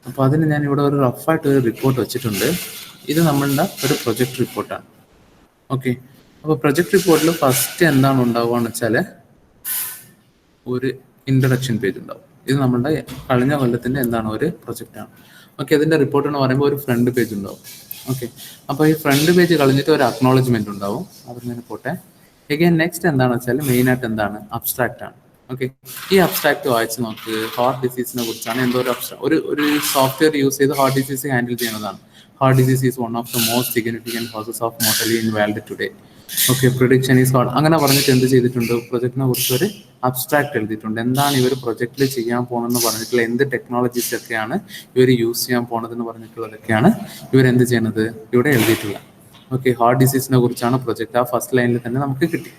A: അപ്പോൾ അതിന് ഞാൻ ഇവിടെ ഒരു റഫായിട്ട് ഒരു report വെച്ചിട്ടുണ്ട്. ഇത് നമ്മളുടെ ഒരു പ്രൊജക്ട് റിപ്പോർട്ടാണ്. ഓക്കെ, അപ്പോൾ പ്രൊജക്ട് റിപ്പോർട്ടിൽ ഫസ്റ്റ് എന്താണ് ഉണ്ടാവുക എന്ന് വെച്ചാൽ ഒരു ഇൻട്രഡക്ഷൻ പേജ് ഉണ്ടാവും. ഇത് നമ്മുടെ കഴിഞ്ഞ കൊല്ലത്തിൻ്റെ എന്താണ് ഒരു പ്രൊജക്റ്റാണ്. ഓക്കെ, അതിൻ്റെ റിപ്പോർട്ട് എന്ന് പറയുമ്പോൾ ഒരു ഫ്രണ്ട് പേജ് ഉണ്ടാവും. ഓക്കെ, അപ്പോൾ ഈ ഫ്രണ്ട് പേജ് കളഞ്ഞിട്ട് ഒരു അക്നോളജ്മെന്റ് ഉണ്ടാവും. അതിങ്ങനെ പോട്ടെ. എഗെയിൻ നെക്സ്റ്റ് എന്താണെന്ന് വെച്ചാൽ മെയിനായിട്ട് എന്താണ് അബ്സ്ട്രാക്റ്റ് ആണ്. ഓക്കെ, ഈ അബ്സ്ട്രാക്ട് വായിച്ച് നോക്ക്. ഹാർട്ട് ഡിസീസിനെ കുറിച്ചാണ്. എന്തോ ഒരു സോഫ്റ്റ്വെയർ യൂസ് ചെയ്ത് ഹാർട്ട് ഡിസീസ് ഹാൻഡിൽ ചെയ്യുന്നതാണ്. Heart disease is one of the most significant causes of mortality in world today. Okay, prediction is hard അങ്ങനെ പറഞ്ഞിട്ട് എന്ത് ചെയ്തിട്ടുണ്ട്, പ്രൊജക്റ്റിനെ കുറിച്ച് ഒരു അബ്സ്ട്രാക്ട് എഴുതിയിട്ടുണ്ട്. എന്താണ് ഇവർ പ്രൊജക്റ്റിൽ ചെയ്യാൻ പോകണമെന്ന് പറഞ്ഞിട്ടുള്ള എന്ത് ടെക്നോളജീസ് ഒക്കെയാണ് ഇവർ യൂസ് ചെയ്യാൻ പോണതെന്ന് പറഞ്ഞിട്ടുള്ളതൊക്കെയാണ് ഇവരെന്ത് ചെയ്യണത് ഇവിടെ എഴുതിയിട്ടുള്ളത്. ഓക്കെ, ഹാർട്ട് ഡിസീസിനെ കുറിച്ചാണ് പ്രൊജക്ട്. ആ ഫസ്റ്റ് ലൈനിൽ തന്നെ നമുക്ക് കിട്ടി.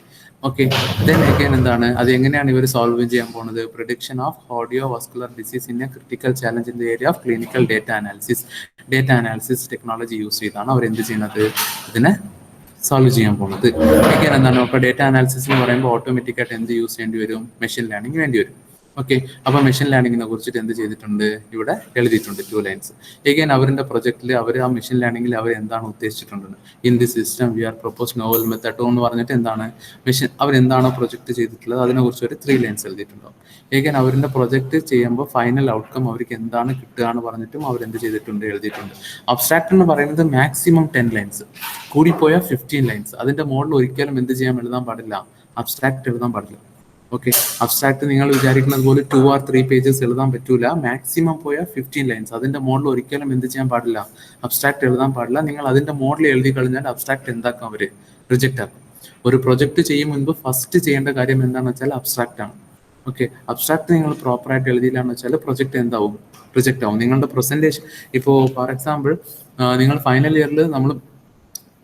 A: ഓക്കെ, ദെൻ അഗൈൻ എന്താണ് അത് എങ്ങനെയാണ് ഇവർ സോൾവ് ചെയ്യാൻ പോകുന്നത്, prediction of cardio vascular disease in A critical challenge in the area of clinical data analysis technology use ചെയ്താണ് അവർ എന്ത് ചെയ്യുന്നത് ഇതിനെ സോൾവ് ചെയ്യാൻ പോകുന്നത്. അഗൈൻ എന്താണ് ഇപ്പോൾ ഡേറ്റ അനാലിസിസ് എന്ന് പറയുമ്പോൾ ഓട്ടോമാറ്റിക്കായിട്ട് എന്ത് യൂസ് ചെയ്യേണ്ടി വരും, മെഷീൻ ലേണിംഗ് വേണ്ടി വരും. ഓക്കെ, അപ്പോൾ മെഷീൻ ലേണിങ്ങിനെ കുറിച്ചിട്ട് എന്ത് ചെയ്തിട്ടുണ്ട് ഇവിടെ എഴുതിയിട്ടുണ്ട് 2 ലൈൻസ്. എഗെയിൻ അവരുടെ പ്രൊജക്റ്റിൽ അവർ ആ മെഷീൻ ലേണിംഗിൽ അവർ എന്താണ് ഉദ്ദേശിച്ചിട്ടുണ്ട്, in the system we are propose novel method എന്ന് പറഞ്ഞിട്ട് എന്താണ് അവരെന്താണോ പ്രൊജക്ട് ചെയ്തിട്ടുള്ളത് അതിനെക്കുറിച്ച് ഒരു 3 ലൈൻസ് എഴുതിയിട്ടുണ്ടാവും. എഗെയിൻ അവരുടെ പ്രൊജക്ട് ചെയ്യുമ്പോൾ ഫൈനൽ ഔട്ട്കം അവർക്ക് എന്താണ് കിട്ടുക എന്ന് പറഞ്ഞിട്ടും അവരെന്ത് ചെയ്തിട്ടുണ്ട് എഴുതിയിട്ടുണ്ട്. അബ്സ്ട്രാക്ട് എന്ന് പറയുന്നത് മാക്സിമം 10 ലൈൻസ്, കൂടിപ്പോയാൽ 15 ലൈൻസ്. അതിന്റെ മുകളിൽ ഒരിക്കലും എന്ത് ചെയ്യാൻ എഴുതാൻ പാടില്ല, അബ്സ്ട്രാക്ട് എഴുതാൻ പാടില്ല. ഓക്കെ, അബ്സ്ട്രാക്ട് നിങ്ങൾ വിചാരിക്കുന്നത് പോലെ 2 or 3 പേജസ് എഴുതാൻ പറ്റൂല. മാക്സിമം പോയാൽ 15 ലൈൻസ്. അതിന്റെ മോഡൽ ഒരിക്കലും എന്ത് ചെയ്യാൻ പാടില്ല, അബ്സ്ട്രാക്ട് എഴുതാൻ പാടില്ല. നിങ്ങൾ അതിന്റെ മോഡൽ എഴുതി കഴിഞ്ഞാൽ അബ്സ്ട്രാക്ട് എന്താക്കും, അവര് റിജക്റ്റ് ആക്കും. ഒരു പ്രൊജക്ട് ചെയ്യും മുൻപ് ഫസ്റ്റ് ചെയ്യേണ്ട കാര്യം എന്താണെന്ന് വെച്ചാൽ അബ്സ്ട്രാക്ട് ആണ്. ഓക്കെ, അബ്സ്ട്രാക്ട് നിങ്ങൾ പ്രോപ്പറായിട്ട് എഴുതിയില്ലാന്ന് വെച്ചാൽ പ്രൊജക്ട് എന്താവും, റിജക്റ്റ് ആവും. നിങ്ങളുടെ പ്രസന്റേഷൻ ഇപ്പോൾ ഫോർ എക്സാമ്പിൾ നിങ്ങൾ ഫൈനൽ ഇയറിൽ നമ്മൾ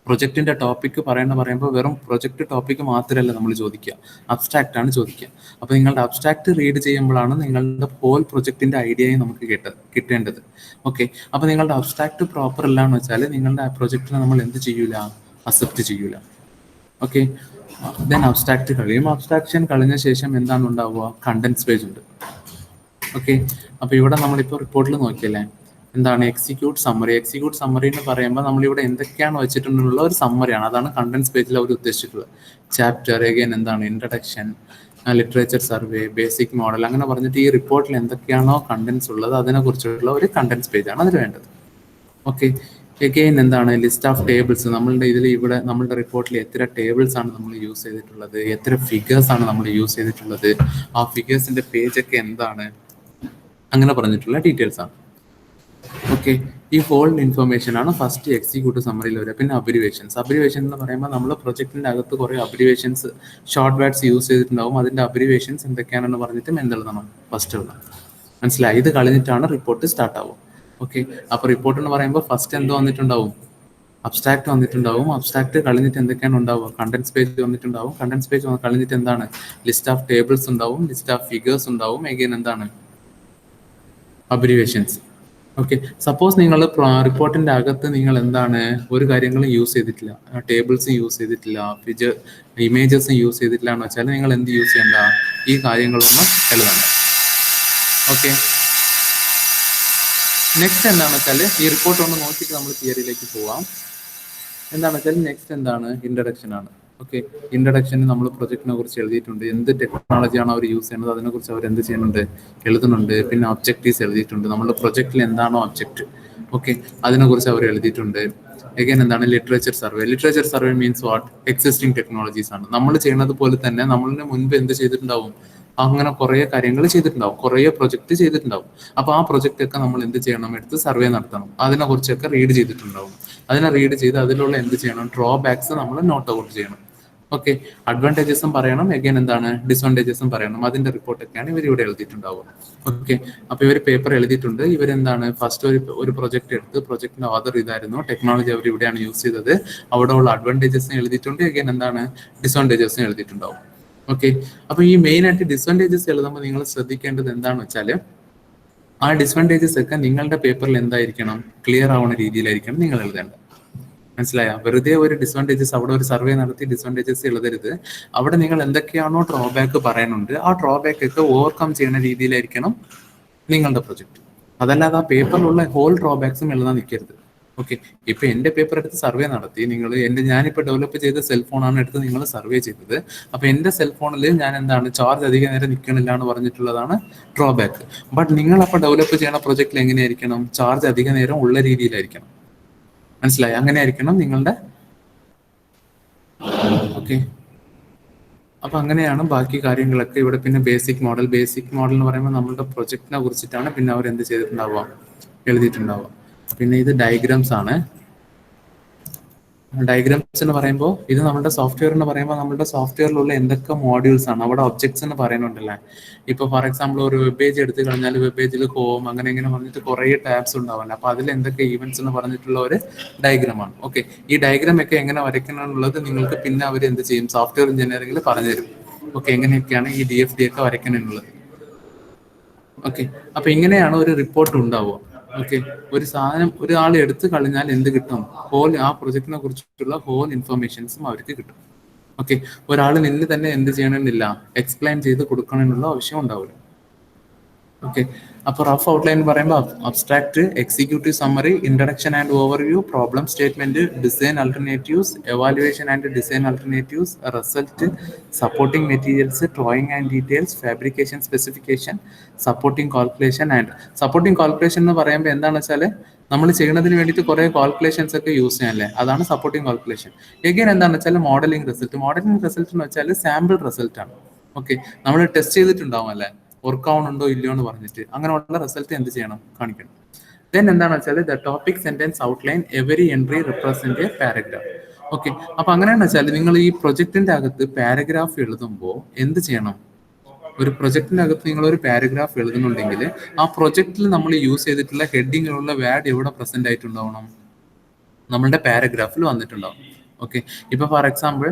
A: പ്രൊജക്ടിന്റെ ടോപ്പിക് പറയുമ്പോൾ വെറും പ്രൊജക്ട് ടോപ്പിക് മാത്രമല്ല നമ്മൾ ചോദിക്കുക, അബ്സ്ട്രാക്ട് ആണ് ചോദിക്കുക. അപ്പോൾ നിങ്ങളുടെ അബ്സ്ട്രാക്ട് റീഡ് ചെയ്യുമ്പോഴാണ് നിങ്ങളുടെ ഹോൾ പ്രൊജക്ടിന്റെ ഐഡിയയും നമുക്ക് കിട്ടേണ്ടത്. ഓക്കെ, അപ്പോൾ നിങ്ങളുടെ അബ്സ്ട്രാക്ട് പ്രോപ്പർ അല്ല എന്ന് വെച്ചാൽ നിങ്ങളുടെ ആ പ്രൊജക്ടിനെ നമ്മൾ എന്ത് ചെയ്യൂല, അക്സെപ്റ്റ് ചെയ്യൂല. ഓക്കെ, ദെൻ അബ്സ്ട്രാക്ട് കഴിയും. അബ്സ്ട്രാക്ഷൻ കഴിഞ്ഞ ശേഷം എന്താണ് ഉണ്ടാവുക, കണ്ടൻസ് പേജ് ഉണ്ട്. ഓക്കെ, അപ്പോൾ ഇവിടെ നമ്മളിപ്പോൾ റിപ്പോർട്ടിൽ നോക്കിയല്ലേ എന്താണ് എക്സിക്യൂട്ട് സമ്മറി എന്ന് പറയുമ്പോൾ നമ്മളിവിടെ എന്തൊക്കെയാണ് വെച്ചിട്ടുള്ള ഒരു സമ്മറിയാണ്. അതാണ് കണ്ടൻസ് പേജിൽ അവർ ഉദ്ദേശിച്ചിട്ടുള്ളത്. ചാപ്റ്റർ, അഗൈൻ എന്താണ് introduction, literature survey, basic model, അങ്ങനെ പറഞ്ഞിട്ട് ഈ റിപ്പോർട്ടിൽ എന്തൊക്കെയാണോ കണ്ടൻസ് ഉള്ളത് അതിനെ കുറിച്ചുള്ള ഒരു കണ്ടൻസ് പേജാണ് അതിന് വേണ്ടത്. ഓക്കെ, അഗൈൻ എന്താണ് ലിസ്റ്റ് ഓഫ് ടേബിൾസ്. നമ്മളുടെ ഇതിൽ ഇവിടെ നമ്മളുടെ റിപ്പോർട്ടിൽ എത്ര ടേബിൾസ് ആണ് നമ്മൾ യൂസ് ചെയ്തിട്ടുള്ളത്, എത്ര ഫിഗേഴ്സ് ആണ് നമ്മൾ യൂസ് ചെയ്തിട്ടുള്ളത്, ആ ഫിഗേഴ്സിന്റെ പേജ് ഒക്കെ എന്താണ്, അങ്ങനെ പറഞ്ഞിട്ടുള്ള ഡീറ്റെയിൽസ് ആണ്. ഓക്കെ, ഈ ഹോൾ ഇൻഫർമേഷൻ ആണ് ഫസ്റ്റ് എക്സിക്യൂട്ടീവ് സമ്മറിയിൽ വരിക. പിന്നെ അബ്രിവേഷൻ എന്ന് പറയുമ്പോൾ നമ്മൾ പ്രൊജക്ടിന്റെ അകത്ത് കുറെ അബ്രിവേഷൻസ്, ഷോർട്ട് വേർഡ്സ് യൂസ് ചെയ്തിട്ടുണ്ടാവും. അതിന്റെ അബ്രിവേഷൻസ് എന്തൊക്കെയാണെന്ന് പറഞ്ഞിട്ട് എന്തെഴുതണം, ഫസ്റ്റ് എഴുതണം. മനസ്സിലായി? ഇത് കളഞ്ഞിട്ടാണ് റിപ്പോർട്ട് സ്റ്റാർട്ട് ആവും. ഓക്കെ, അപ്പൊ റിപ്പോർട്ട് എന്ന് പറയുമ്പോൾ ഫസ്റ്റ് എന്തോ വന്നിട്ടുണ്ടാവും, അബ്സ്ട്രാക്ട് വന്നിട്ടുണ്ടാവും. അബ്സ്ട്രാക്ട് കളഞ്ഞിട്ട് എന്തൊക്കെയാണ് ഉണ്ടാവുക, കണ്ടൻസ് പേജ് വന്നിട്ടുണ്ടാവും. കണ്ടൻസ് പേജ് കളഞ്ഞിട്ട് എന്താണ്, ലിസ്റ്റ് ഓഫ് ടേബിൾസ് ഉണ്ടാവും, ലിസ്റ്റ് ഓഫ് ഫിഗേഴ്സ് ഉണ്ടാവും. എഗെയിൻ എന്താണ് അബ്രിവേഷൻസ്. ഓക്കെ, സപ്പോസ് നിങ്ങൾ റിപ്പോർട്ടിന്റെ അകത്ത് നിങ്ങൾ എന്താണ് ഒരു കാര്യങ്ങളും യൂസ് ചെയ്തിട്ടില്ല, ടേബിൾസും യൂസ് ചെയ്തിട്ടില്ല, ഇമേജസും യൂസ് ചെയ്തിട്ടില്ല എന്ന് വെച്ചാൽ നിങ്ങൾ എന്ത് യൂസ് ചെയ്യണ്ട, ഈ കാര്യങ്ങളൊന്നും എഴുതണ്ട. ഓക്കെ, നെക്സ്റ്റ് എന്താണെന്ന് വെച്ചാൽ ഈ റിപ്പോർട്ട് ഒന്ന് നോക്കിയിട്ട് നമ്മൾ തിയറിയിലേക്ക് പോവാം. എന്താണെന്ന് വെച്ചാൽ നെക്സ്റ്റ് എന്താണ്, ഇൻട്രഡക്ഷൻ ആണ്. ഓക്കെ, ഇൻട്രഡക്ഷന് നമ്മൾ പ്രൊജക്ടിനെ കുറിച്ച് എഴുതിയിട്ടുണ്ട്. എന്ത് ടെക്നോളജിയാണ് അവർ യൂസ് ചെയ്യുന്നത് അതിനെക്കുറിച്ച് അവർ എന്ത് ചെയ്യുന്നുണ്ട്, എഴുതുന്നുണ്ട്. പിന്നെ ഒബ്ജക്റ്റീവ്സ് എഴുതിയിട്ടുണ്ട്. നമ്മുടെ പ്രൊജക്റ്റിൽ എന്താണോ ഒബ്ജക്റ്റ്, ഓക്കെ, അതിനെക്കുറിച്ച് അവർ എഴുതിയിട്ടുണ്ട്. അഗൈൻ എന്താണ് literature survey means what, existing technologies ആണ്. നമ്മൾ ചെയ്യുന്നത് പോലെ തന്നെ നമ്മളിന് മുൻപ് എന്ത് ചെയ്തിട്ടുണ്ടാവും, അങ്ങനെ കുറേ കാര്യങ്ങൾ ചെയ്തിട്ടുണ്ടാവും, കുറേ പ്രൊജക്ട് ചെയ്തിട്ടുണ്ടാവും. അപ്പോൾ ആ പ്രൊജക്റ്റ് ഒക്കെ നമ്മൾ എന്ത് ചെയ്യണം, എടുത്ത് സർവേ നടത്തണം. അതിനെക്കുറിച്ചൊക്കെ റീഡ് ചെയ്തിട്ടുണ്ടാവും. അതിനെ റീഡ് ചെയ്ത് അതിലുള്ള എന്ത് ചെയ്യണം, ഡ്രോബാക്സ് നമ്മൾ നോട്ട് ഔട്ട് ചെയ്യണം. ഓക്കെ, അഡ്വാൻറ്റേജസും പറയണം, എഗൈൻ എന്താണ് ഡിസ്അഡ്വാൻറ്റേജസും പറയണം. അതിന്റെ റിപ്പോർട്ടൊക്കെയാണ് ഇവർ ഇവിടെ എഴുതിയിട്ടുണ്ടാവുക. ഓക്കെ, അപ്പൊ ഇവർ പേപ്പർ എഴുതിയിട്ടുണ്ട്. ഇവരെന്താണ് ഫസ്റ്റ് ഒരു പ്രൊജക്ട് എടുത്ത്, പ്രൊജക്ടിന്റെ ഓതർ ഇതായിരുന്നു, ടെക്നോളജി അവർ ഇവിടെയാണ് യൂസ് ചെയ്തത്, അവിടെ ഉള്ള അഡ്വാൻറ്റേജസും എഴുതിയിട്ടുണ്ട്, എഗൈൻ എന്താണ് ഡിസ്അഡ്വാൻറ്റേജസും എഴുതിയിട്ടുണ്ടാവും. ഓക്കെ, അപ്പൊ ഈ മെയിൻ ആയിട്ട് ഡിസ്അഡ്വാൻറ്റേജസ് എഴുതുമ്പോൾ നിങ്ങൾ ശ്രദ്ധിക്കേണ്ടത് എന്താണെന്ന് വെച്ചാൽ, ആ ഡിസ്അഡ്വാൻറ്റേജസ് ഒക്കെ നിങ്ങളുടെ പേപ്പറിൽ എന്തായിരിക്കണം, ക്ലിയർ ആവുന്ന രീതിയിലായിരിക്കണം നിങ്ങൾ എഴുതേണ്ടത്. മനസ്സിലായ? വെറുതെ ഒരു ഡിസ്അഡ്വാൻറ്റേജസ് അവിടെ ഒരു സർവേ നടത്തി ഡിസ്അഡ്വാൻറ്റേജസ് എഴുതരുത്. അവിടെ നിങ്ങൾ എന്തൊക്കെയാണോ ഡ്രോബാക്ക് പറയാനുണ്ട്, ആ ഡ്രോബാക്ക് ഒക്കെ ഓവർകം ചെയ്യുന്ന രീതിയിലായിരിക്കണം നിങ്ങളുടെ പ്രൊജക്ട്. അതല്ലാതെ ആ പേപ്പറിലുള്ള ഹോൾ ഡ്രോബാക്സും എഴുതാൻ നിൽക്കരുത്. ഓക്കെ, ഇപ്പൊ എന്റെ പേപ്പർ എടുത്ത് സർവേ നടത്തി, ഞാനിപ്പോ ഡെവലപ്പ് ചെയ്ത സെൽഫോണാണ് എടുത്ത് നിങ്ങൾ സർവേ ചെയ്തത്. അപ്പൊ എന്റെ സെൽഫോണിൽ ഞാൻ എന്താണ് ചാർജ് അധിക നേരം നിൽക്കണില്ല എന്ന് പറഞ്ഞിട്ടുള്ളതാണ് ഡ്രോബാക്ക്. ബട്ട് നിങ്ങൾ അപ്പൊ ഡെവലപ്പ് ചെയ്യുന്ന പ്രൊജക്റ്റിൽ എങ്ങനെയായിരിക്കണം, ചാർജ് അധിക നേരം ഉള്ള രീതിയിലായിരിക്കണം. മനസ്സിലായി? അങ്ങനെ ആയിരിക്കണം നിങ്ങളുടെ. ഓക്കെ, അപ്പൊ അങ്ങനെയാണ് ബാക്കി കാര്യങ്ങളൊക്കെ ഇവിടെ. പിന്നെ ബേസിക് മോഡൽ എന്ന് പറയുമ്പോൾ നമ്മുടെ പ്രൊജക്റ്റിനെ കുറിച്ചിട്ടാണ് പിന്നെ അവർ എന്ത് ചെയ്തിട്ടുണ്ടാവുക, എഴുതിയിട്ടുണ്ടാവുക. പിന്നെ ഇത് ഡയഗ്രാംസ് ആണ്. ഡയഗ്രാംസ് എന്ന് പറയുമ്പോൾ ഇത് നമ്മുടെ സോഫ്റ്റ്വെയർ എന്ന് പറയുമ്പോൾ നമ്മുടെ സോഫ്റ്റ്വെയറിലുള്ള എന്തൊക്കെ മോഡ്യൂൾസ് ആണ്, അവിടെ ഒബ്ജക്ട്സ് എന്ന് പറയുന്നുണ്ടല്ലേ. ഇപ്പൊ ഫോർ എക്സാമ്പിൾ ഒരു വെബ് പേജ് എടുത്തു കഴിഞ്ഞാൽ വെബ് പേജിൽ ഹോം അങ്ങനെ ഇങ്ങനെ പറഞ്ഞിട്ട് കുറേ ടാബ്സ് ഉണ്ടാവില്ല. അപ്പൊ അതിൽ എന്തൊക്കെ ഈവൻറ്റ്സ് എന്ന് പറഞ്ഞിട്ടുള്ള ഒരു ഡയഗ്രാമാണ്. ഓക്കെ, ഈ ഡയഗ്രാം ഒക്കെ എങ്ങനെ വരയ്ക്കണം എന്നുള്ളത് നിങ്ങൾക്ക് പിന്നെ അവർ എന്ത് ചെയ്യും, സോഫ്റ്റ്വെയർ എഞ്ചിനീയറിംഗിൽ പറഞ്ഞുതരും. ഓക്കെ, എങ്ങനെയൊക്കെയാണ് ഈ DFD ഒക്കെ വരയ്ക്കണം എന്നുള്ളത്. ഓക്കെ, അപ്പൊ ഇങ്ങനെയാണ് ഒരു റിപ്പോർട്ട് ഉണ്ടാവുക. ഓക്കെ, ഒരു സാധനം ഒരാൾ എടുത്തു കഴിഞ്ഞാൽ എന്ത് കിട്ടും, ആ പ്രൊജക്റ്റിനെ കുറിച്ചിട്ടുള്ള ഹോൾ ഇൻഫർമേഷൻസും അവർക്ക് കിട്ടും. ഓക്കെ, ഒരാൾ നിന്ന് തന്നെ എന്ത് ചെയ്യണമെന്നില്ല, എക്സ്പ്ലെയിൻ ചെയ്ത് കൊടുക്കണമെന്നുള്ള ആവശ്യം ഉണ്ടാവില്ല. ഓക്കെ, അപ്പോൾ റഫ് ഔട്ട്ലൈൻ എന്ന് പറയുമ്പോൾ abstract, executive summary, introduction and overview, problem statement, design alternatives, evaluation and design alternatives, result, supporting materials, drawing and details, fabrication specification, supporting calculation. Supporting calculation എന്ന് പറയുമ്പോൾ എന്താണെന്ന് വെച്ചാൽ നമ്മൾ ചെയ്യുന്നതിന് വേണ്ടിയിട്ട് കുറെ കാൽക്കുലേഷൻസ് ഒക്കെ യൂസ് ചെയ്യാനല്ലേ, അതാണ് സപ്പോർട്ടിംഗ് കാൽക്കുലേഷൻ. എഗൈൻ എന്താണെന്ന് വെച്ചാൽ മോഡലിംഗ് റിസൾട്ട് എന്ന് വെച്ചാൽ സാമ്പിൾ റിസൾട്ട് ആണ്. ഓക്കെ, നമ്മൾ ടെസ്റ്റ് ചെയ്തിട്ടുണ്ടാവും അല്ലേ, വർക്ക് ആവുന്നുണ്ടോ ഇല്ലയോ എന്ന് പറഞ്ഞിട്ട്, അങ്ങനെയുള്ള റിസൾട്ട് എന്ത് ചെയ്യണം, കാണിക്കണം. ദെൻ എന്താണെന്ന് വെച്ചാൽ the topic sentence outline every entry represent A paragraph. Okay, അപ്പൊ അങ്ങനെയാണെന്ന് വെച്ചാൽ നിങ്ങൾ ഈ പ്രൊജക്ടിന്റെ അകത്ത് പാരഗ്രാഫ് എഴുതുമ്പോൾ എന്ത് ചെയ്യണം, ഒരു പ്രൊജക്ടിന്റെ അകത്ത് നിങ്ങൾ ഒരു പാരഗ്രാഫ് എഴുതുന്നുണ്ടെങ്കിൽ ആ പ്രൊജക്റ്റിൽ നമ്മൾ യൂസ് ചെയ്തിട്ടുള്ള ഹെഡിങ്ങിലുള്ള വേർഡ് എവിടെ പ്രസന്റ് ആയിട്ടുണ്ടാവണം, നമ്മളുടെ പാരഗ്രാഫിൽ വന്നിട്ടുണ്ടാവും. ഓക്കെ, ഇപ്പൊ ഫോർ എക്സാമ്പിൾ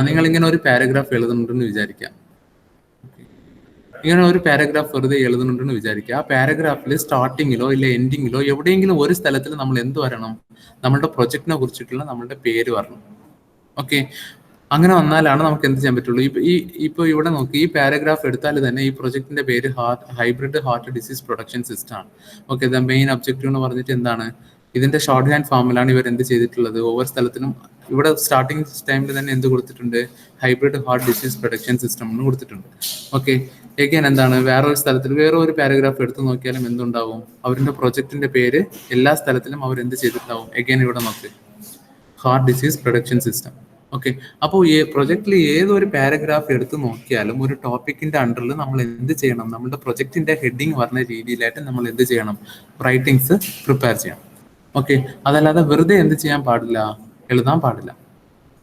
A: നിങ്ങൾ ഇങ്ങനെ ഒരു പാരഗ്രാഫ് എഴുതുന്നുണ്ടെന്ന് വിചാരിക്കാം. ഇങ്ങനെ ഒരു പാരഗ്രാഫ് വെറുതെ എഴുതുന്നുണ്ടെന്ന് വിചാരിക്കുക. ആ പാരഗ്രാഫിൽ സ്റ്റാർട്ടിങ്ങിലോ ഇല്ല എൻഡിങ്ങിലോ എവിടെയെങ്കിലും ഒരു സ്ഥലത്തിൽ നമ്മൾ എന്ത് വരണം, നമ്മുടെ പ്രൊജക്റ്റിനെ കുറിച്ചിട്ടുള്ള നമ്മളുടെ പേര് വരണം. ഓക്കെ, അങ്ങനെ വന്നാലാണ് നമുക്ക് എന്ത് ചെയ്യാൻ പറ്റുള്ളൂ. ഇപ്പൊ ഇവിടെ നോക്കി, ഈ പാരഗ്രാഫ് എടുത്താൽ തന്നെ ഈ പ്രൊജക്ടിന്റെ പേര് hybrid heart disease production system ആണ്. ഓക്കെ, ദ മെയിൻ ഒബ്ജക്റ്റീവ് എന്ന് പറഞ്ഞിട്ട് എന്താണ്, ഇതിന്റെ ഷോർട്ട് ഹാൻഡ് ഫോമിലാണ് ഇവർ എന്ത് ചെയ്തിട്ടുള്ളത്, ഓരോ സ്ഥലത്തിനും ഇവിടെ സ്റ്റാർട്ടിങ് ടൈമിൽ തന്നെ എന്ത് കൊടുത്തിട്ടുണ്ട്, hybrid heart disease production system എന്ന് കൊടുത്തിട്ടുണ്ട്. ഓക്കെ, എഗൈൻ എന്താണ്, വേറൊരു സ്ഥലത്തിൽ വേറെ ഒരു പാരഗ്രാഫ് എടുത്ത് നോക്കിയാലും എന്തുണ്ടാവും, അവരുടെ പ്രൊജക്ടിന്റെ പേര് എല്ലാ സ്ഥലത്തിലും അവർ എന്ത് ചെയ്തിട്ടുണ്ടാവും. എഗൈൻ ഇവിടെ നോക്ക്, heart disease production system. Okay, അപ്പോൾ ഈ പ്രൊജക്റ്റിൽ ഏതൊരു പാരഗ്രാഫ് എടുത്ത് നോക്കിയാലും ഒരു ടോപ്പിക്കിന്റെ അണ്ടറിൽ നമ്മൾ എന്ത് ചെയ്യണം, നമ്മുടെ പ്രൊജക്ടിന്റെ ഹെഡിങ് പറഞ്ഞ രീതിയിലായിട്ട് നമ്മൾ എന്ത് ചെയ്യണം, റൈറ്റിംഗ്സ് പ്രിപ്പയർ ചെയ്യണം. ഓക്കെ, അതല്ലാതെ വെറുതെ എന്ത് ചെയ്യാൻ പാടില്ല, എഴുതാൻ പാടില്ല.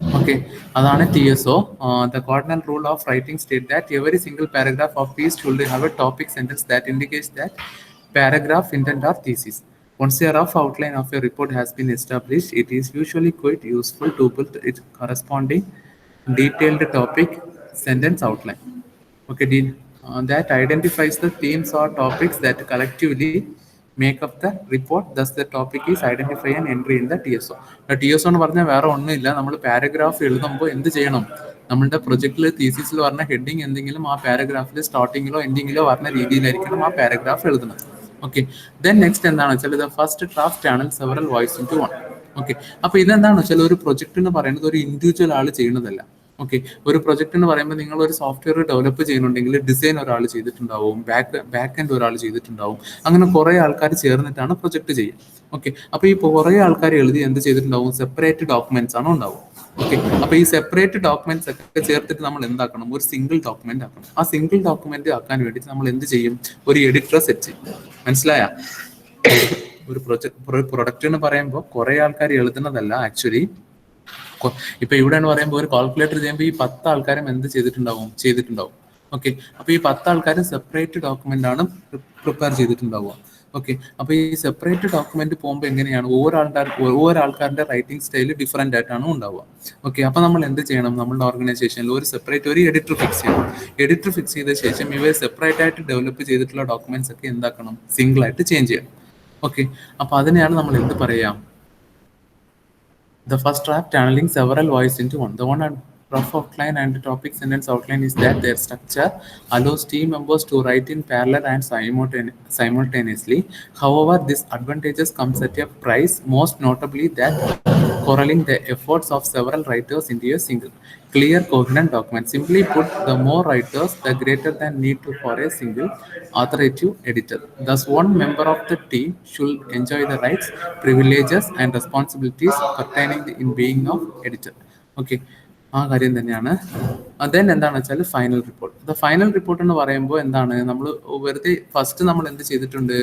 A: ഓക്കെ, അതാണ് TSO. The cardinal rule of writing state that every single paragraph of piece should have a topic sentence that indicates that paragraph, intent or thesis. Once a rough outline of a report has been established, it is usually quite useful to build its corresponding detailed topic sentence outline. Okay, that identifies the themes or topics that collectively make up the report. Thus the topic is identify an entry in the TSO. TSO എന്ന് പറഞ്ഞാൽ വേറെ ഒന്നുമില്ല, നമ്മൾ paragraph എഴുതുമ്പോൾ എന്ത് ചെയ്യണം, നമ്മളുടെ പ്രൊജക്റ്റിൽ തീസിസിൽ പറഞ്ഞ ഹെഡിങ് എന്തെങ്കിലും ആ പാരഗ്രാഫിൽ സ്റ്റാർട്ടിങ്ങിലോ എൻഡിങ്ങിലോ പറഞ്ഞ രീതിയിലായിരിക്കണം ആ പാരഗ്രാഫ് എഴുതുന്നത്. ഓക്കെ, ദെൻ നെക്സ്റ്റ് എന്താണെന്ന് വെച്ചാൽ ഇത് ഫസ്റ്റ് ഡ്രാഫ്റ്റ് ആണ് several voice into one. Okay, അപ്പൊ ഇതെന്താണെന്ന് വെച്ചാൽ ഒരു പ്രൊജക്ട് എന്ന് പറയുന്നത് ഒരു ഇൻഡിവിജ്വൽ ആൾ ചെയ്യുന്നതല്ല. ഓക്കെ, ഒരു പ്രൊജക്ട് എന്ന് പറയുമ്പോൾ നിങ്ങൾ ഒരു സോഫ്റ്റ്വെയർ ഡെവലപ്പ് ചെയ്യുന്നുണ്ടെങ്കിൽ ഡിസൈൻ ഒരാൾ ചെയ്തിട്ടുണ്ടാവും, ബാക്ക് എൻഡ് ഒരാൾ ചെയ്തിട്ടുണ്ടാവും, അങ്ങനെ കുറെ ആൾക്കാർ ചേർന്നിട്ടാണ് പ്രൊജക്ട് ചെയ്യുക. ഓക്കെ, അപ്പൊ ഈ കുറെ ആൾക്കാർ എഴുതി എന്ത് ചെയ്തിട്ടുണ്ടാവും, സെപ്പറേറ്റ് ഡോക്യുമെന്റ്സ് ആണ് ഉണ്ടാവും. ഓക്കെ, അപ്പൊ ഈ സെപ്പറേറ്റ് ഡോക്യുമെന്റ്സ് ഒക്കെ ചേർത്തിട്ട് നമ്മൾ എന്താക്കണം, ഒരു സിംഗിൾ ഡോക്യുമെന്റ് ആക്കണം. ആ സിംഗിൾ ഡോക്യുമെന്റ് ആക്കാൻ വേണ്ടിയിട്ട് നമ്മൾ എന്ത് ചെയ്യും, ഒരു എഡിറ്റർ സെറ്റ് ചെയ്യും. മനസ്സിലായ? ഒരു പ്രൊഡക്റ്റ് എന്ന് പറയുമ്പോൾ കുറെ ആൾക്കാർ എഴുതുന്നതല്ല, ആക്ച്വലി ഇപ്പൊ ഇവിടെ എന്ന് പറയുമ്പോൾ ഒരു കാൽക്കുലേറ്റർ ചെയ്യുമ്പോൾ ഈ 10 ആൾക്കാരും എന്ത് ചെയ്തിട്ടുണ്ടാവും. ഓക്കെ, അപ്പൊ ഈ 10 ആൾക്കാരും സെപ്പറേറ്റ് ഡോക്യുമെന്റ് ആണ് പ്രിപ്പയർ ചെയ്തിട്ടുണ്ടാവുക. ഓക്കെ, അപ്പൊ ഈ സെപ്പറേറ്റ് ഡോക്യുമെന്റ് പോകുമ്പോൾ എങ്ങനെയാണ് ഓരോ ആൾക്കാരുടെ റൈറ്റിംഗ് സ്റ്റൈല് ഡിഫറെന്റ് ആയിട്ടാണ് ഉണ്ടാവുക. ഓക്കെ, അപ്പൊ നമ്മൾ എന്ത് ചെയ്യണം, നമ്മളുടെ ഓർഗനൈസേഷനിൽ ഒരു എഡിറ്റർ ഫിക്സ് ചെയ്യണം. എഡിറ്റർ ഫിക്സ് ചെയ്ത ശേഷം ഇവർ സെപ്പറേറ്റ് ആയിട്ട് ഡെവലപ്പ് ചെയ്തിട്ടുള്ള ഡോക്യുമെന്റ്സ് ഒക്കെ എന്താക്കണം, സിംഗിൾ ആയിട്ട് ചേഞ്ച് ചെയ്യണം. ഓക്കെ, അപ്പൊ അതിനെയാണ് നമ്മൾ എന്ത് പറയാം, the first draft channeling several voices into one. The one and rough outline and topic sentence outline is that their structure allows team members to write in parallel and simultaneously. However, this advantages comes at a price, most notably that corralling the efforts of several writers into a single, clear, coherent document. Simply put, the more writers, the greater the need for a single authoritative editor. Thus, one member of the team should enjoy the rights, privileges, and responsibilities pertaining in being of editor. Okay. ആ കാര്യം തന്നെയാണ്. Then എന്താണെന്ന് വെച്ചാൽ final report. Final report എന്ന് പറയുമ്പോൾ എന്താണ്, നമ്മൾ വെറുതെ ഫസ്റ്റ് നമ്മൾ എന്ത് ചെയ്തിട്ടുണ്ട്,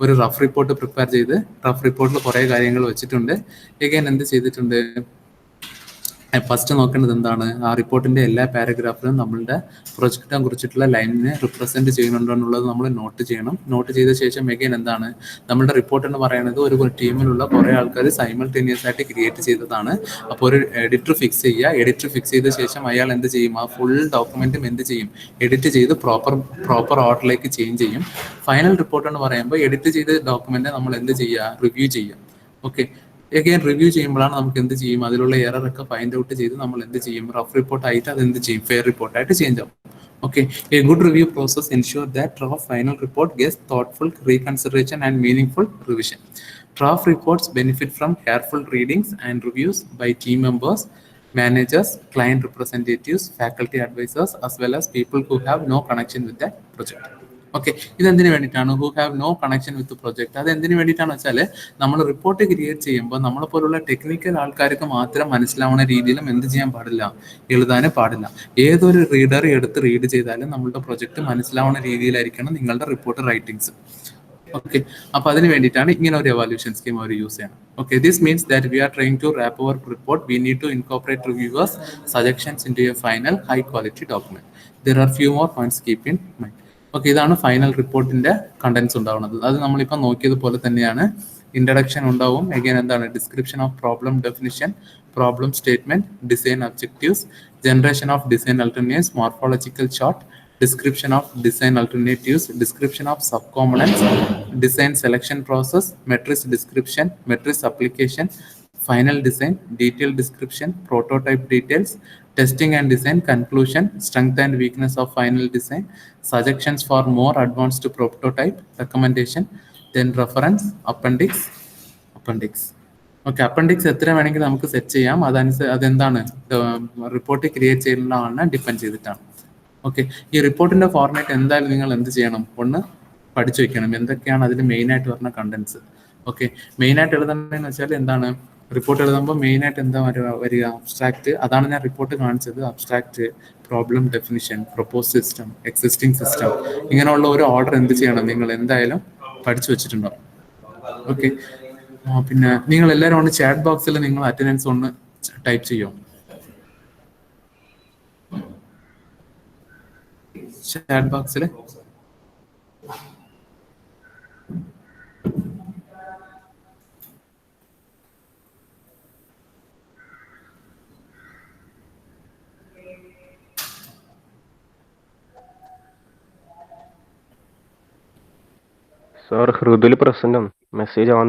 A: ഒരു റഫ് റിപ്പോർട്ട് പ്രിപ്പയർ ചെയ്ത് റഫ് റിപ്പോർട്ടിൽ കുറേ കാര്യങ്ങൾ വെച്ചിട്ടുണ്ട്. എഗൈൻ എന്ത് ചെയ്തിട്ടുണ്ട്, ഫസ്റ്റ് നോക്കേണ്ടത് എന്താണ്, ആ റിപ്പോർട്ടിന്റെ എല്ലാ പാരഗ്രാഫിലും നമ്മളുടെ പ്രൊജക്റ്റിനെ കുറിച്ചിട്ടുള്ള ലൈനിനെ റിപ്രസെന്റ് ചെയ്യുന്നുണ്ടോ എന്നുള്ളത് നമ്മൾ നോട്ട് ചെയ്യണം. നോട്ട് ചെയ്ത ശേഷം എഗൈൻ എന്താണ്, നമ്മുടെ റിപ്പോർട്ട് എന്ന് പറയുന്നത് ഒരു ടീമിലുള്ള കുറേ ആൾക്കാർ സൈമൾട്ടേനിയസ് ആയിട്ട് ക്രിയേറ്റ് ചെയ്തതാണ്. അപ്പോൾ ഒരു എഡിറ്റർ ഫിക്സ് ചെയ്യുക. എഡിറ്റർ ഫിക്സ് ചെയ്ത ശേഷം അയാൾ എന്ത് ചെയ്യും, ആ ഫുൾ ഡോക്യുമെന്റും എന്ത് ചെയ്യും, എഡിറ്റ് ചെയ്ത് പ്രോപ്പർ ഓർഡറിലേക്ക് ചേഞ്ച് ചെയ്യും. ഫൈനൽ റിപ്പോർട്ട് എന്ന് പറയുമ്പോൾ എഡിറ്റ് ചെയ്ത ഡോക്യുമെന്റ് നമ്മൾ എന്ത് ചെയ്യുക, റിവ്യൂ ചെയ്യുക. ഓക്കെ, എഗെയിൻ റിവ്യൂ ചെയ്യുമ്പോഴാണ് നമുക്ക് എന്ത് ചെയ്യും, അതിലുള്ള എറർ ഒക്കെ ഫൈൻഡ് ഔട്ട് ചെയ്ത് നമ്മൾ എന്ത് ചെയ്യും, റഫ് റിപ്പോർട്ട് ആയിട്ട് അത് എന്ത് ചെയ്യും, ഫെയർ റിപ്പോർട്ട് ആയിട്ട് ചേഞ്ച് ആവും. Okay, a good review process ensures that draft final report gets thoughtful reconsideration and meaningful revision. Draft reports benefit from careful readings and reviews by team members, managers, client representatives, faculty advisors, as well as people who have no connection with that project. Okay, ഇതെന്തിനു വേണ്ടിയിട്ടാണ്, who have no connection with project. അത് എന്തിനു വേണ്ടിയിട്ടാണ് വെച്ചാൽ, നമ്മൾ report create ചെയ്യുമ്പോൾ നമ്മളെ പോലുള്ള ടെക്നിക്കൽ ആൾക്കാർക്ക് മാത്രം മനസ്സിലാവുന്ന രീതിയിലും എന്ത് ചെയ്യാൻ പാടില്ല, എഴുതാനേ പാടില്ല. ഏതൊരു റീഡർ എടുത്ത് റീഡ് ചെയ്താലും നമ്മളുടെ പ്രൊജക്ട് മനസ്സിലാവുന്ന രീതിയിലായിരിക്കണം നിങ്ങളുടെ റിപ്പോർട്ട് റൈറ്റിംഗ്സ്. ഓക്കെ, അപ്പൊ അതിന് വേണ്ടിയിട്ടാണ് ഇങ്ങനെ ഒരു എവാലുവേഷൻ സ്കീം അവർ യൂസ് ചെയ്യണം. Okay, this means that we are trying to wrap our report. We need to incorporate reviewers suggestions into a final high quality document. There are few more points keep in mind. Okay, ഇതാണ് final റിപ്പോർട്ടിന്റെ contents ഉണ്ടാവുന്നത്. അത് നമ്മളിപ്പോൾ നോക്കിയതുപോലെ തന്നെയാണ്. Introduction ഉണ്ടാവും. Again എന്താണ്, description of problem definition, problem statement, design objectives, generation of design alternatives, morphological chart, description of design alternatives, description of subcomponents, design selection process, matrix description, matrix application, final design, detailed description, prototype details, testing and design, conclusion, strength and weakness of final design, suggestions for more advanced prototype, recommendation, then reference, appendix. Okay, appendix എത്ര വേണമെങ്കിൽ നമുക്ക് set ചെയ്യാം. അതെന്താണ്, report create ചെയ്യുന്ന ആളിനെ depend ചെയ്തിട്ടാണ്. Okay, ഈ റിപ്പോർട്ടിന്റെ ഫോർമാറ്റ് എന്തായാലും നിങ്ങൾ എന്ത് ചെയ്യണം, ഒന്ന് പഠിച്ചു വെക്കണം. എന്തൊക്കെയാണ് അതിൽ മെയിനായിട്ട് വരുന്ന കണ്ടന്റ്സ്. ഓക്കെ, മെയിനായിട്ട് എഴുതണമെന്ന് വെച്ചാൽ എന്താണ്, റിപ്പോർട്ട് എഴുതുമ്പോൾ മെയിനായിട്ട് എന്താ വരിക, അബ്സ്ട്രാക്ട്. അതാണ് ഞാൻ റിപ്പോർട്ട് കാണിച്ചത്. Abstract, problem definition, propose system, existing system, ഇങ്ങനെയുള്ള ഒരു ഓർഡർ എന്ത് ചെയ്യണം, നിങ്ങൾ എന്തായാലും പഠിച്ചു വെച്ചിട്ടുണ്ടാവും. ഓക്കെ, പിന്നെ നിങ്ങൾ എല്ലാവരും ഒന്ന് ചാറ്റ് ബോക്സിൽ നിങ്ങൾ അറ്റൻഡൻസ് ഒന്ന് ടൈപ്പ് ചെയ്യും. ചാറ്റ് ബോക്സിൽ
B: സാർ ഹൃദുൽ പ്രസന്നം മെസ്സേജ്